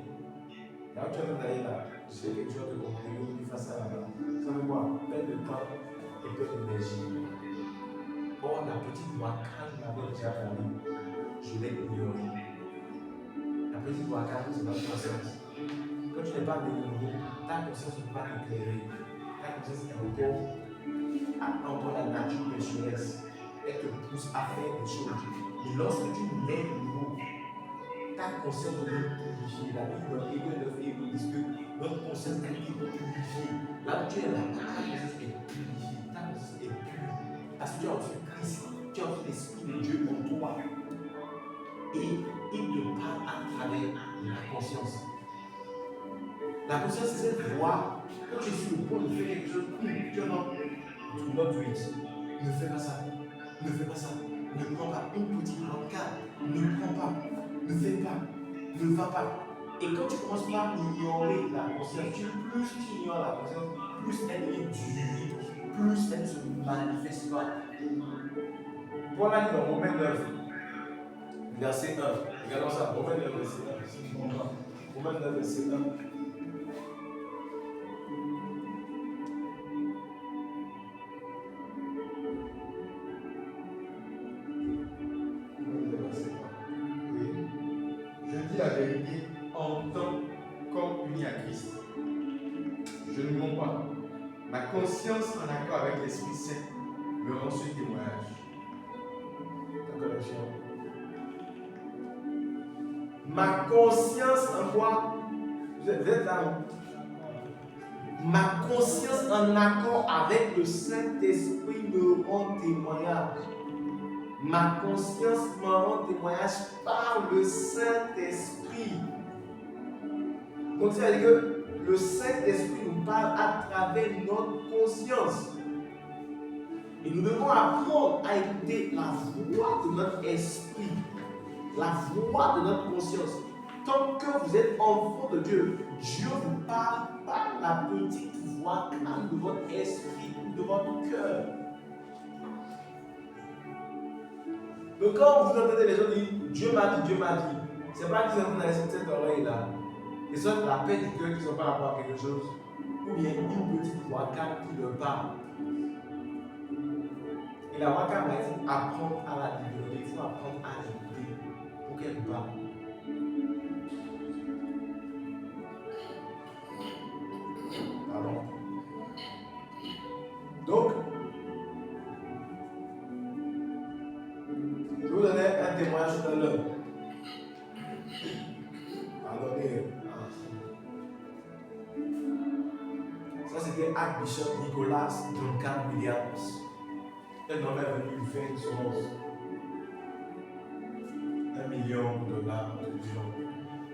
Là où tu es d'aller là, j'ai quelque chose de concret, il faut ça là-bas. Ça veut quoi? Perte de temps et perte d'énergie. Or, la petite voix calme m'avait déjà parlé. Je l'ai ignorée. La petite voix calme, c'est notre conscience. Quand tu n'es pas de nouveau, ta conscience ne peut pas t'éclairer. Ta conscience est encore la nature pécheresse. Elle te pousse à faire des choses. Et lorsque tu nais de nouveau, ta conscience devient purifiée. La Bible dans Hébreux 9 dit que notre conscience est purifiée. Là où tu es là, ta conscience est purifiée. Ta conscience est pure. Parce que tu as reçu Christ, tu as reçu l'Esprit de Dieu en toi. Et il te parle à travers la conscience. La conscience, c'est cette voix. Quand tu es sur le point de faire quelque chose, tu es non, do not do it. Ne fais pas ça. Ne fais pas ça. Ne prends pas une petite pancarte. Ne prends pas. Ne fais pas. Ne va pas. Et quand tu commences par ignorer la conscience, plus tu ignores la conscience, plus elle est dure, plus elle ne se manifeste pas. Paul a dit dans Romains 9, verset 1. Regardons ça. Romains 9, verset 1. Si je ne comprends pas. Romains 9, verset 1. La vérité en tant qu'homme uni à Christ. Je ne mens pas. Ma conscience en accord avec l'Esprit Saint me rend ce témoignage. Ma conscience en quoi? Vous êtes là? Ma conscience en accord avec le Saint-Esprit me rend témoignage. Ma conscience me rend témoignage par le Saint-Esprit. Donc, c'est-à-dire que le Saint-Esprit nous parle à travers notre conscience. Et nous devons apprendre à écouter la voix de notre esprit, la voix de notre conscience. Tant que vous êtes enfant de Dieu, Dieu vous parle par la petite voix calme de votre esprit ou de votre cœur. Donc quand vous entendez les gens dire Dieu m'a dit, c'est pas qu'ils sont dans cette oreille-là. Et soit la paix du cœur qui sont par rapport à quelque chose, ou bien une petite voix calme qui leur parle. Et la voix calme, il faut apprendre à la développer, il faut apprendre à l'écouter pour qu'elle nous parle. Pardon. Donc, je vous donnais un témoignage tout à l'heure. Pardonnez. Ça, c'était Archbishop Nicholas Duncan Williams. Un homme est venu lui faire une semence. $1 million.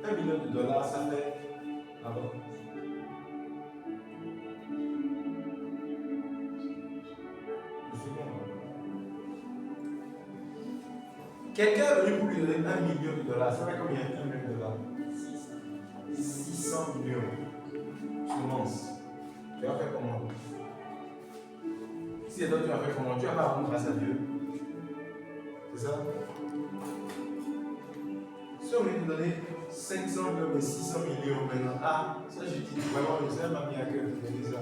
$1 million, ça fait. Pardon. Quelqu'un est venu pour lui donner $1 million. Ça fait combien? $1 million. 600 millions. Semence. Tu vas faire comment? Si toi tu vas faire comment? Tu vas pas rendre grâce à Dieu. C'est ça? Si on veut te donner 500 millions, mais 600 millions maintenant, ah, ça je dis vraiment, le Seigneur m'a mis à cœur de donner ça.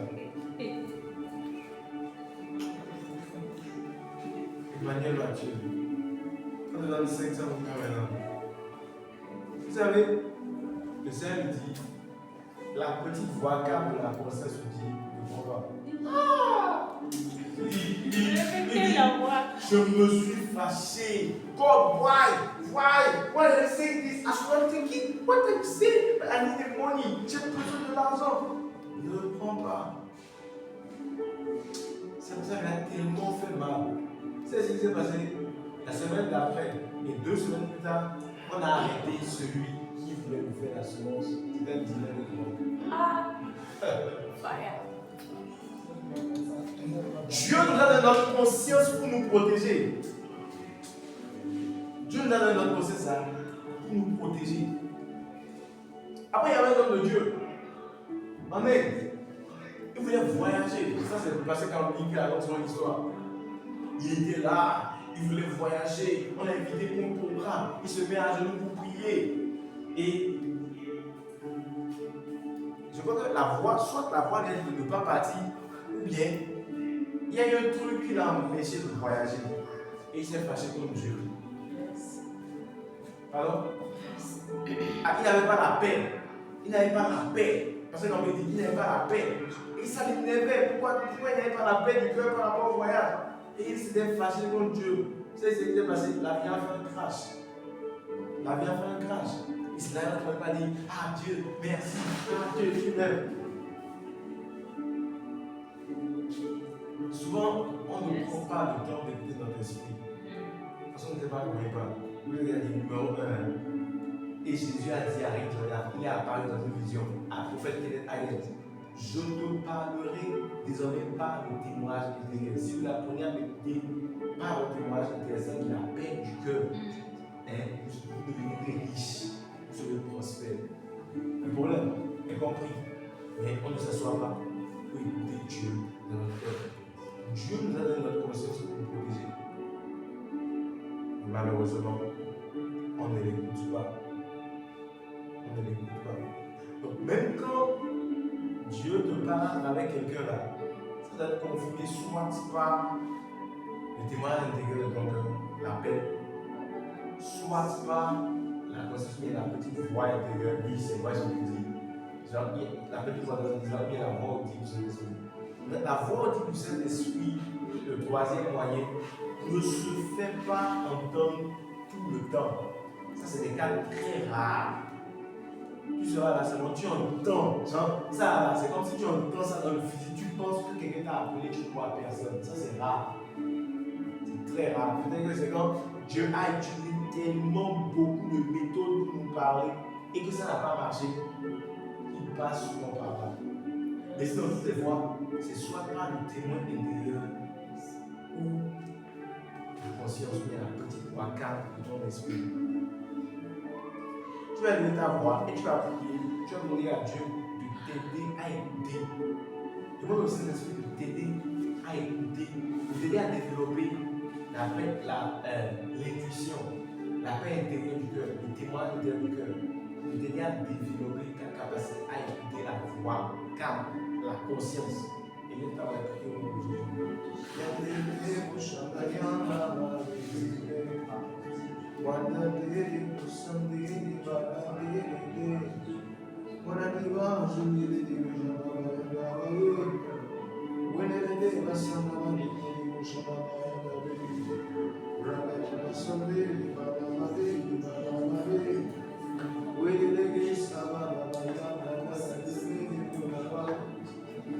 Emmanuel Mathieu, on te donne 500 millions maintenant. Vous savez, le Seigneur me dit, la petite voix calme de la princesse lui dit, ne prends pas. Il dit, je me suis fâché. God, why did I say this? I was thinking, what did I say? I need the money. J'ai besoin de l'argent. Ne le prends pas. Ça m'a tellement fait mal. C'est ce qui s'est passé la semaine d'après. Et 2 semaines plus tard, on a arrêté celui qui voulait nous faire la semence. C'était un dealer de drogue. Ah, fire. Dieu nous a donné notre conscience pour nous protéger. Dieu nous a donné notre conscience pour nous protéger. Après, il y avait un homme de Dieu. Amen. Il voulait voyager. Ça, c'est passé quand on dit à son histoire. Il était là, il voulait voyager. On l'a invité pour un programme. Il se met à genoux pour prier. Et je crois que la voix, soit la voix vient de ne pas partir, ou bien il y a eu un truc qui l'a empêché de voyager. Et il s'est fâché contre Dieu. Pardon? Ah, il n'avait pas la paix. Il n'avait pas la paix. Parce que l'homme dit il n'avait pas la paix. Et ça l'énervait. Pourquoi il n'avait pas la paix du cœur par rapport au voyage? Et il s'était fâché contre Dieu. Vous savez ce qui s'est passé? La vie a fait un crash. La vie a fait un crash. Israël ne pouvait pas dire ah Dieu, merci. Ah Dieu, tu m'aimes. Souvent, on ne prend pas le temps d'écouter notre esprit. Parce qu'on ne sait pas comment il parle. Vous regardez numéro 1. Et Jésus a dit à Rick Jordan, il est apparu dans une vision à prophète Kenneth Hagin. Je te parlerai désormais par le témoignage intérieur. Si vous apprenez à méditer par le témoignage intérieur, la paix du cœur, vous devenez riche, vous serez prospère. Le problème est compris, mais on ne s'assoit pas pour écouter Dieu dans notre cœur. Dieu nous a donné notre conscience pour nous protéger. Malheureusement, on ne l'écoute pas. On ne l'écoute pas. Donc même quand Dieu te parle avec quelqu'un là, ça doit être confirmé soit par le témoignage intérieur de ton cœur, la paix, soit par la conscience, mais la petite voix intérieure, oui, c'est moi ce que je dis. Genre, la petite voix de Dieu, la voix audible du Saint-Esprit. La voix audible du Saint-Esprit, le troisième moyen, ne se fait pas entendre tout le temps. Ça, c'est des cas très rares. Tu seras là seulement, tu entends. Genre, ça, c'est comme si tu entends ça dans le physique. Tu penses que quelqu'un t'a appelé, tu ne crois à personne. Ça, c'est rare. C'est très rare. Peut-être que c'est quand Dieu a utilisé tellement beaucoup de méthodes pour nous parler et que ça n'a pas marché. Il passe souvent par là. Mais sinon, toutes les fois, c'est soit par le témoin intérieur ou la conscience, ou bien la petite voix calme de ton esprit. Tu vas lever ta voix et tu vas prier. Tu vas demander à Dieu de t'aider à écouter. Demande au Saint-Esprit de t'aider à écouter, de t'aider à développer l'intuition, la paix intérieure du cœur, le témoin intérieur du cœur, de t'aider à développer ta capacité à écouter la voix calme, la conscience. Et là, tu vas prier au nom de Jésus. When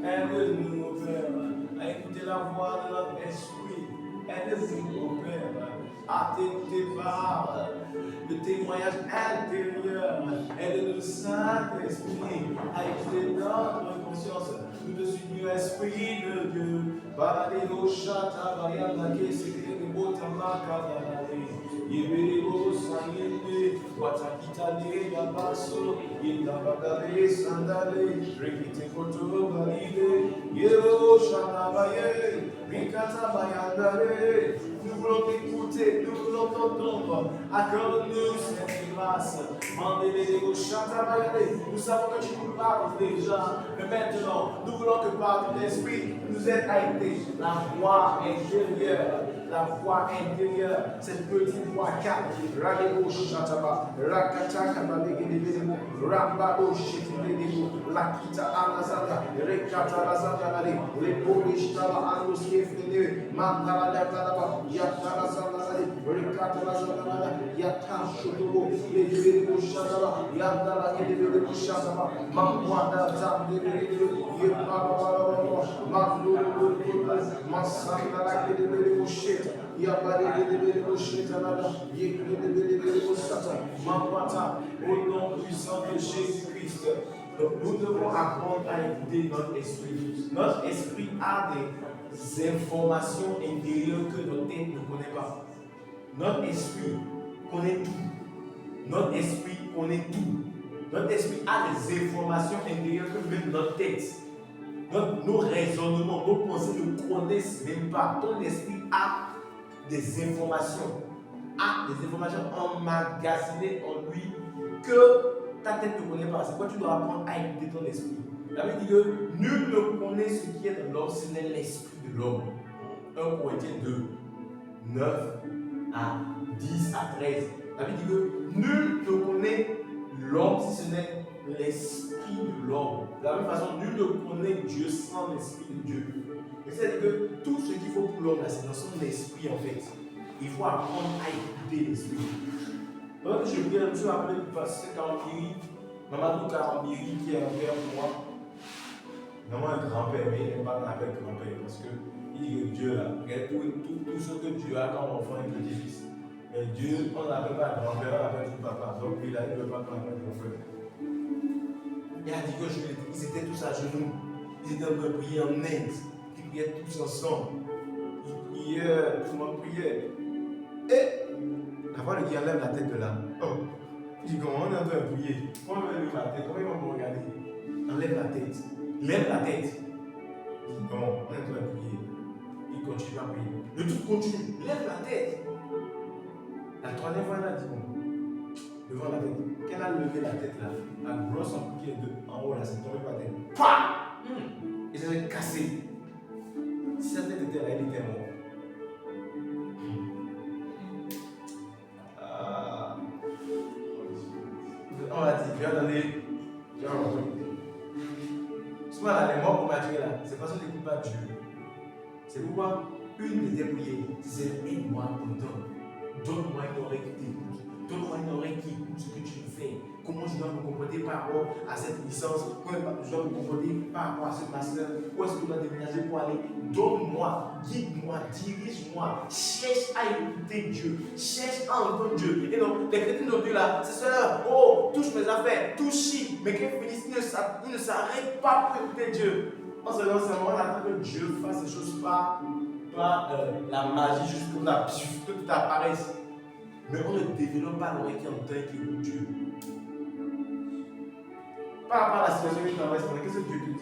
Aide-nous, mon Père, à écouter la voix de notre esprit. Aide-nous, mon Père, à t'écouter par le témoignage intérieur. Aide-nous, Saint-Esprit, à écouter notre conscience. Nous te supplions, Esprit de Dieu. Baladeo Shata, Bayana, Keseke, Botama, Kadalari. Yebelebo, Sayende, Watakitane, Yabaso, Yendabagale, Sandale, Rekite Koto, Valide, Yebo, Shanabaye, Rikata, Bayandale. Nous voulons t'écouter, nous voulons t'entendre. Accorde-nous cette grâce. Mandez-les Shata, Bayande. Nous savons que tu nous parles déjà, mais maintenant, nous voulons que par ton esprit, nous aide à aider la voix intérieure. La voix intérieure, cette petite voix calme, Radebo Shataba, Rakataka Balegedebo, Rambado Shetinebo, Lakita Anazanda, Rekata Lazanda, les Polishaba Andoskefene, Mandala Latanaba, Yatara Zanda, Rekata Lazanda, Yata Shotobo,Ledebo Shataba, Yandala Edebo Shataba, Mamwanda Zandebo, Yepaba, Mando, Masandala Edebo Shet. Au nom puissant de Jésus-Christ, nous devons apprendre à écouter notre esprit. Notre esprit a des informations intérieures que notre tête ne connaît pas. Notre esprit connaît tout. Notre esprit connaît tout. Notre esprit a des informations intérieures que même notre tête, nos raisonnements, nos pensées ne connaissent même pas. Ton esprit a des informations emmagasinées en lui que ta tête ne connaît pas. C'est quoi tu dois apprendre à écouter ton esprit. La Bible dit que nul ne connaît ce qui est de l'homme, ce n'est l'esprit de l'homme. 1 Corinthiens 2, 9 à 10 à 13. La Bible dit que nul ne connaît l'homme si ce n'est l'esprit de l'homme. De la même façon, nul ne connaît Dieu sans l'esprit de Dieu. C'est-à-dire que tout ce qu'il faut pour l'homme, c'est dans son esprit en fait. Il faut apprendre à écouter l'esprit. Donc je viens, je me suis appelé le pasteur Karambiri, Mamadou Karambiri qui est un père pour moi. Vraiment un grand-père, mais il n'est pas appelé grand-père parce que il dit que Dieu là, regarde tout ce que Dieu a comme enfant et petit-fils. Et Dieu, on ne l'appelle pas grand-père, on l'appelle tout papa. Donc il a dit le papa, on l'appelle grand-père. Il a dit que ils étaient tous à genoux, ils étaient en train de prier en Inde. Ils priaient tous ensemble. Ils priaient, tout le monde priait. Et la voix de qui enlève la tête de là. Oh, il dit comment on est en train de prier. Comment on enlève la tête? Comment ils vont me regarder? Enlève la tête. Lève la tête. Il dit non, on est en train de prier. Il continue à prier. Le truc continue. Lève la tête. La troisième fois, elle a dit bon. Devant la tête. Qu'elle a levé la tête là, la grosse en pied en haut là, c'est tombé par terre. Pah! Et ça s'est cassé. Si sa tête était là, elle était morte. On a dit, viens donner. Souvent là, les morts qu'on m'a dit là, c'est parce qu'on n'écoute pas Dieu. C'est pourquoi une de tes prières, c'est aide-moi à t'entendre. Donne-moi une oreille qui t'écoute. Donne-moi une oreille qui écoute ce que tu fais. Comment je dois me comporter par rapport à cette licence? Comment je dois me comporter par rapport à ce master? Où est-ce que je dois déménager pour aller? Donne-moi, guide-moi, dirige-moi. Cherche à écouter Dieu. Cherche à entendre Dieu. Et donc, les chrétiens de Dieu là, c'est cela. Oh, touche mes affaires, touche. Mais qu'ils finissent, ils ne s'arrêtent pas pour écouter Dieu. En ce moment, on attend que Dieu fasse ces choses pas la magie, juste comme ça, que tout apparaisse. Mais on ne développe pas l'oreille qui entend et qui écoute Dieu. Par rapport à la situation que tu traverses, qu'est-ce que Dieu te dit?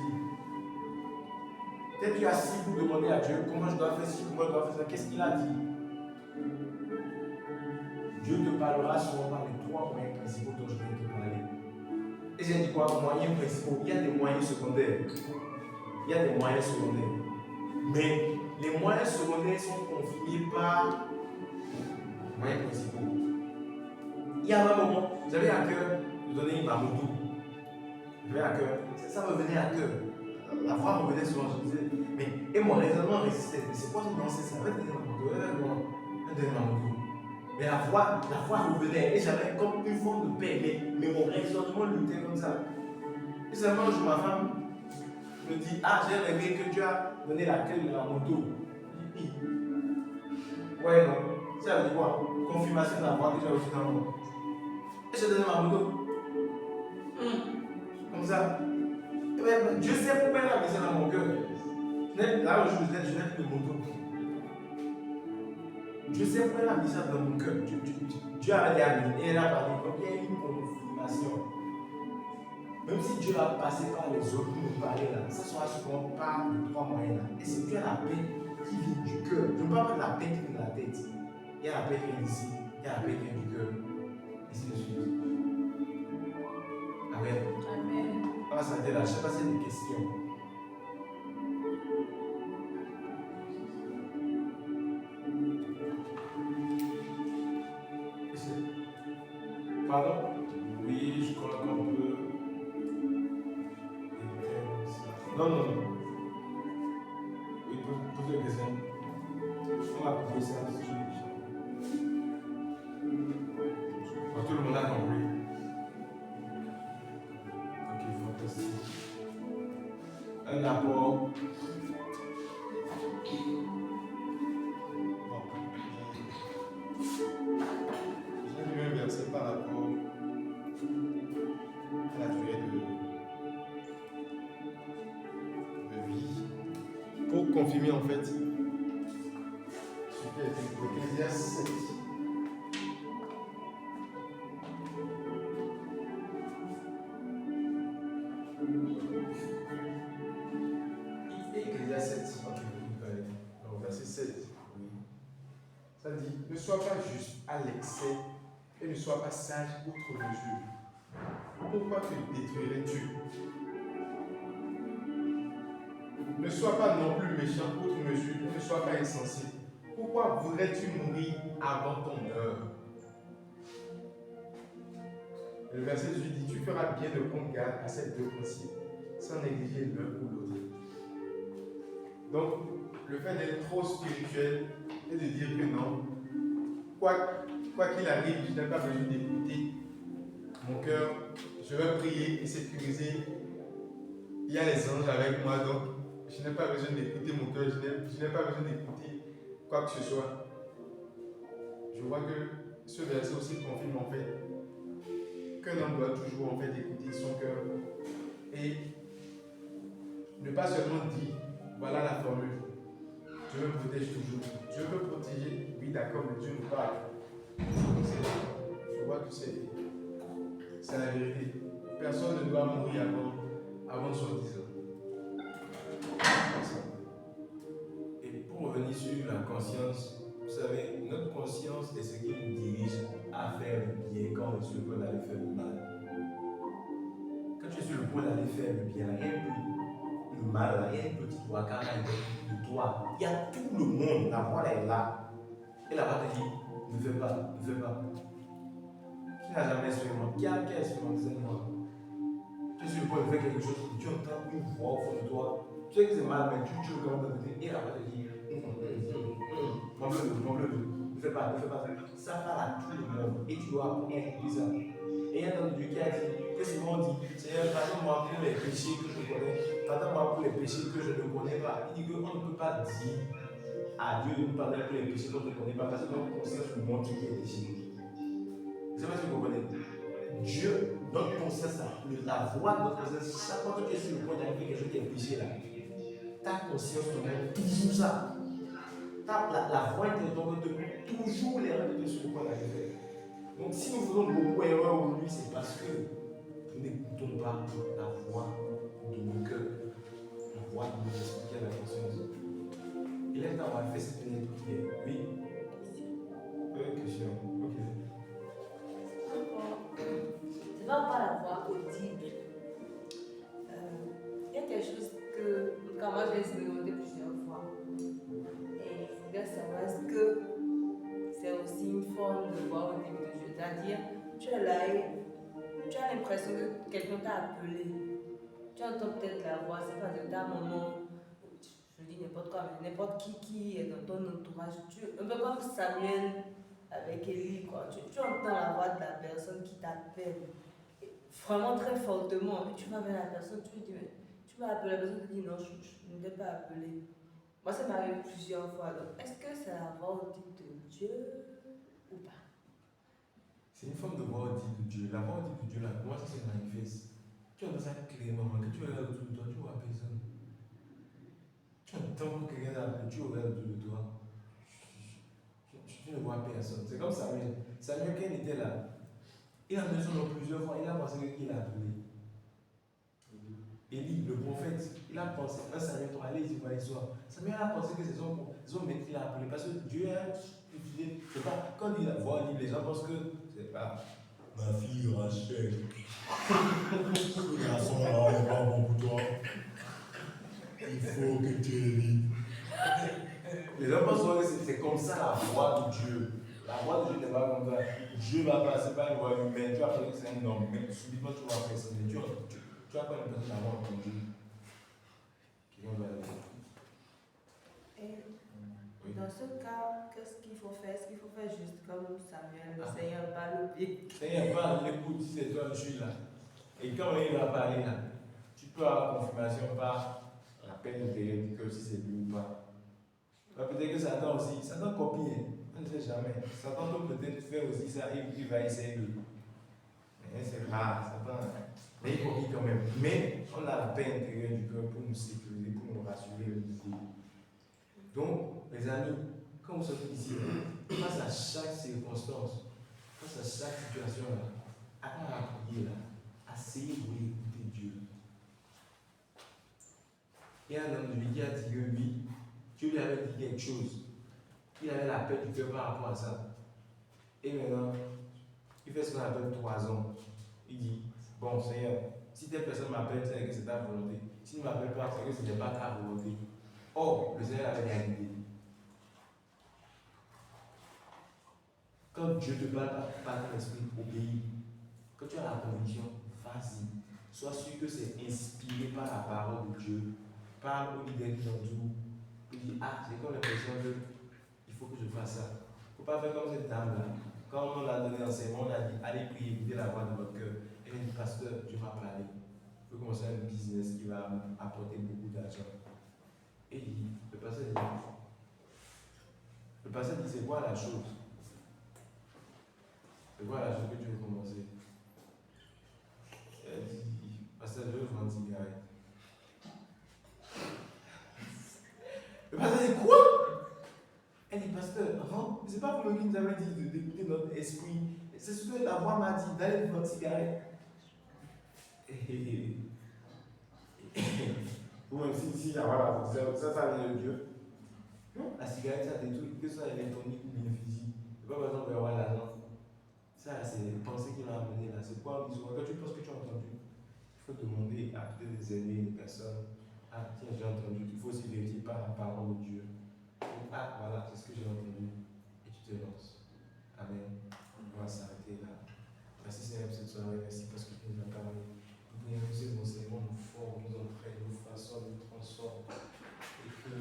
Peut-être tu es assis pour demander à Dieu comment je dois faire ci, comment je dois faire ça. Qu'est-ce qu'il a dit? Dieu te parlera souvent par les 3 moyens principaux dont je viens de te parler. Et j'ai dit quoi? Moyens principaux. Il y a des moyens secondaires. Il y a des moyens secondaires. Mais les moyens secondaires sont confirmés par moyens principaux. Il y a un moment, j'avais à cœur de donner ma moto. J'avais à cœur. Ça me venait à cœur. La voix me venait souvent. Je disais, mais Et mon raisonnement résistait. Mais c'est quoi ce non, c'est ça? Va donner ma moto, va donner ma moto. Mais la voix revenait et j'avais comme une forme de paix. Mais mon raisonnement luttait comme ça. Et seulement un jour, ma femme me dit, ah, j'ai rêvé que tu as donné la clé de la moto. Je dis, ouais, non. Ça veut dire quoi? Confirmation de la voix que j'ai reçue dans mon moto. Et j'ai donné ma moto. Comme ça. Et bien, Dieu sait pourquoi il a mis ça dans mon cœur. Là où je n'ai plus de moto. Dieu sait pourquoi il a mis ça dans mon cœur. Dieu a dit et elle a parlé comme il y a une confirmation. Même si Dieu a passé par les autres pour nous parler là, ça sera souvent par les trois moyens là. Et c'est Dieu la paix qui vient du cœur. Je ne parle pas de la paix qui vient de la tête. Il y a la paix qui vient d'ici, il y a la paix qui vient du cœur. Ainsi de suite. Amen. Amen. On va s'arrêter là. Je ne sais pas s'il y a des questions. Pardon? Oui, je crois qu'on peut. Non. Oui, posez une question. On va couper ça. Tout le monde a compris. Ok, fantastique. Un apport. J'ai lu un verset par rapport à la durée de vie. Pour confirmer en fait ce qui a été Ecclésiaste 7. Ecclésiaste 7. Ok, donc verset 7. Oui. Ça dit, ne sois pas juste à l'excès et ne sois pas sage outre mesure. Pourquoi te détruirais-tu? Ne sois pas non plus méchant outre mesure et ne sois pas insensé. Pourquoi voudrais-tu mourir avant ton heure? Le verset 18 dit, tu feras bien de prendre garde à ces deux principes, sans négliger l'un ou l'autre. Donc, le fait d'être trop spirituel et de dire que non, quoi qu'il arrive, je n'ai pas besoin d'écouter mon cœur, je vais prier et sécuriser. Il y a les anges avec moi, donc je n'ai pas besoin d'écouter mon cœur, je n'ai pas besoin d'écouter quoi que ce soit. Je vois que ce verset aussi confirme en fait qu'un homme doit toujours en fait écouter son cœur et ne pas seulement dire voilà la formule. Dieu me protège toujours. Dieu peut protéger, oui d'accord, mais Dieu nous parle. Je vois que c'est la vérité. Personne ne doit mourir avant 70 ans. Et pour revenir sur la conscience, vous savez, notre conscience est ce qui nous dirige à faire le bien quand on est sur le point d'aller faire le mal. Quand tu es sur le point d'aller faire le bien, il y a le mal, il y a une petite wakana de toi. Il y a tout le monde, la voix est là. Et la voix te dit, ne fais pas, ne fais pas. Qui n'a jamais expérimenté? Qui a expérimenté moi? Tu es sur le point de faire quelque chose, tu entends une voix au fond de toi. Tu sais que c'est mal, mais tu veux quand même t'écouter. Et la voix te dit, ne fais pas, ne fais pas. Ça parle à tout le monde. Et tu dois apprendre à écouter ça. Et il y a un homme de Dieu qui a dit, qu'est-ce que souvent dit, Seigneur, pardonne-moi pour les péchés que je connais, pardonne-moi pour les péchés que je ne connais pas. Il dit qu'on ne peut pas dire à Dieu de nous pardonner pour les péchés qu'on ne connaît pas, parce que notre conscience nous montre qui est péché. Je ne sais pas si vous comprenez. Dieu, notre conscience, la voix de notre conscience, chaque fois que tu es sur le point d'arriver quelque chose qui est péché là, ta conscience te montre toujours ça. La voix intérieure te montre toujours les règles sur le point d'arriver. Donc si nous faisons beaucoup d'erreurs aujourd'hui, c'est parce que nous n'écoutons pas la voix de nos cœurs, la voix de nos esprits qui a la conscience. Et là, on va faire cette prière. Oui. Question. Ok. C'est pas par la voix audible. Il y a quelque chose que, quand moi j'ai expérimenté plusieurs fois. Et il faut bien savoir, est-ce que c'est aussi une forme de voix audible de Dieu? C'est-à-dire, tu es là et tu as l'impression que quelqu'un t'a appelé. Tu entends peut-être la voix, c'est pas de ta maman. je dis n'importe quoi, mais n'importe qui est dans ton entourage, un peu comme Samuel avec Élie, quoi. Tu entends la voix de la personne qui t'appelle vraiment très fortement. Et tu vas vers la personne, tu lui dis, mais tu vas appeler la personne, tu dis non, je ne t'ai pas appelé. Moi, ça m'est arrivé plusieurs fois. Donc, est-ce que c'est la volonté de Dieu ou pas? C'est une forme de voix dite de Dieu. La voix dite de Dieu, là, comment ça se manifeste? Tu entends ça clairement, que tu regardes autour de toi, tu vois personne. Tu entends que quelqu'un t'appelle, tu regardes autour de toi. Tu ne vois personne. C'est comme Samuel. Samuel, quand il était là, il a entendu son nom plusieurs fois, il a pensé qu'il a appelé. Élie, le prophète, il a pensé, un Samuel 3, allez, il va l'histoire. Samuel a pensé que c'est son maître qui l'a appelé. Parce que Dieu a utilisé, c'est pas, quand il voit un livre, les gens pensent que c'est pas ma fille Rachel. Ce garçon-là n'est pas bon pour toi. Il faut que tu évites. Les gens pensent que c'est comme ça la voix de Dieu. La voix de Dieu n'est pas comme ça. Dieu va passer par une voix humaine. Tu vas penser que c'est un homme, mais subitement tu vas faire ça. Tu as pas l'impression d'avoir entendu. Quelqu'un va le dire. Et dans ce cas, qu'est-ce qu'il faut faire? Est-ce qu'il faut faire juste comme Samuel, le Seigneur parle au pied? Seigneur, parle, l'écoute, si c'est toi, je suis là. Et quand il va parler là, tu peux avoir confirmation par la peine intérieure que si c'est lui ou pas. Peut-être que Satan aussi, Satan copie, on ne sait jamais. Satan peut peut-être faire aussi ça, il va essayer de. Mais c'est rare, Satan. Mais il copie quand même. Mais on a la paix intérieure du cœur pour nous sécuriser, pour nous rassurer le discours. Donc, mes amis, quand vous sortez ici, face à chaque circonstance, face à chaque situation, à la prière, essayez de écouter Dieu. Il y a un homme de lui qui a dit que oui, Dieu lui avait dit quelque chose. Il avait la paix du cœur par rapport à ça. Et maintenant, il fait ce qu'on appelle 3 ans. Il dit, bon Seigneur, si telle personne m'appelle, c'est que c'est ta volonté. S'il ne m'appelle pas, c'est que ce n'est pas ta volonté. Or, le Seigneur avait réalité. Quand Dieu te parle par ton esprit, obéis. Quand tu as la conviction, vas-y. Sois sûr que c'est inspiré par la parole de Dieu. Parle au leader qui t'entoure. Il dit, ah, j'ai comme l'impression qu'il faut que je fasse ça. Il ne faut pas faire comme cette dame-là. Quand on a donné l'enseignement, on a dit, allez prier, écoutez la voix de votre cœur. Elle a dit, pasteur, Dieu m'a parlé. Je veux commencer un business qui va apporter beaucoup d'argent. Et il dit, le pasteur dit, c'est quoi la chose? C'est quoi la chose que tu veux commencer? Elle dit, pasteur, je veux vendre cigarette. Le pasteur dit, quoi? Elle dit, pasteur, non, c'est pas pour nous qui nous avait dit d'écouter notre esprit. C'est ce que la voix m'a dit, d'aller vendre cigarette. Ou même si voilà, ça vient de Dieu. Non, la cigarette, ça détruit, que ce soit électronique ou bien physique. C'est pas besoin d'avoir l'argent. Ça, c'est les pensées qui l'ont amené là. C'est quoi, quand tu penses que tu as entendu, il faut demander à peut-être des amis, des personnes. Ah, tiens, j'ai entendu. Il faut aussi vérifier par la parole de Dieu. Ah, voilà, c'est ce que j'ai entendu. Et tu te lances. Amen. On va s'arrêter là. Merci Seigneur pour cette soirée. Merci parce que tu nous as parlé. Nous prions que ces enseignements nous forment, nous entraînent, nous façonnent, nous transforment. Et que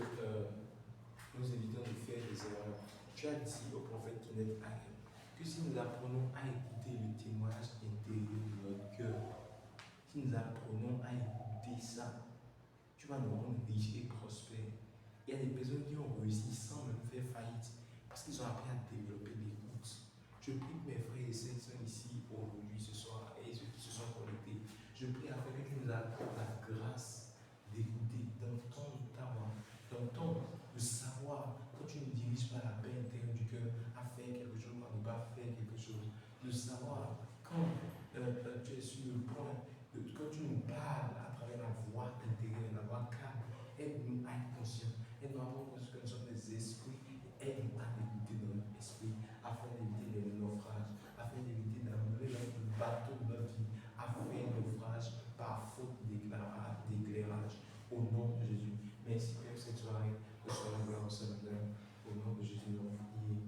nous évitons de faire des erreurs. Tu as dit au prophète Kenneth Hagin que si nous apprenons à écouter le témoignage intérieur de notre cœur, si nous apprenons à écouter ça, tu vas nous rendre riches et prospères. Il y a des personnes qui ont réussi sans même faire faillite parce qu'ils ont appris à développer l'écoute. Je prie que mes frères et sœurs qui sont ici aujourd'hui, ce soir, et ceux qui se sont connectés, je prie afin que tu nous accordes la grâce d'écouter, d'entendre ta voix, d'entendre, de savoir quand tu nous diriges par la paix intérieure du cœur à faire quelque chose, à ne pas faire quelque chose, de savoir quand tu es sur le point, quand tu nous parles à travers la voix intérieure, la voix calme, aide-nous à être conscients, aide-nous à prendre conscience que nous sommes des esprits, aide-nous à écouter dans notre esprit afin d'éviter les naufrages, afin d'éviter d'amener le bateau de notre vie, afin de naufrage par faute d'éclairage. Au nom de Jésus. Merci Père cette soirée, que ce soit la gloire au Seigneur. Au nom de Jésus, nous prions.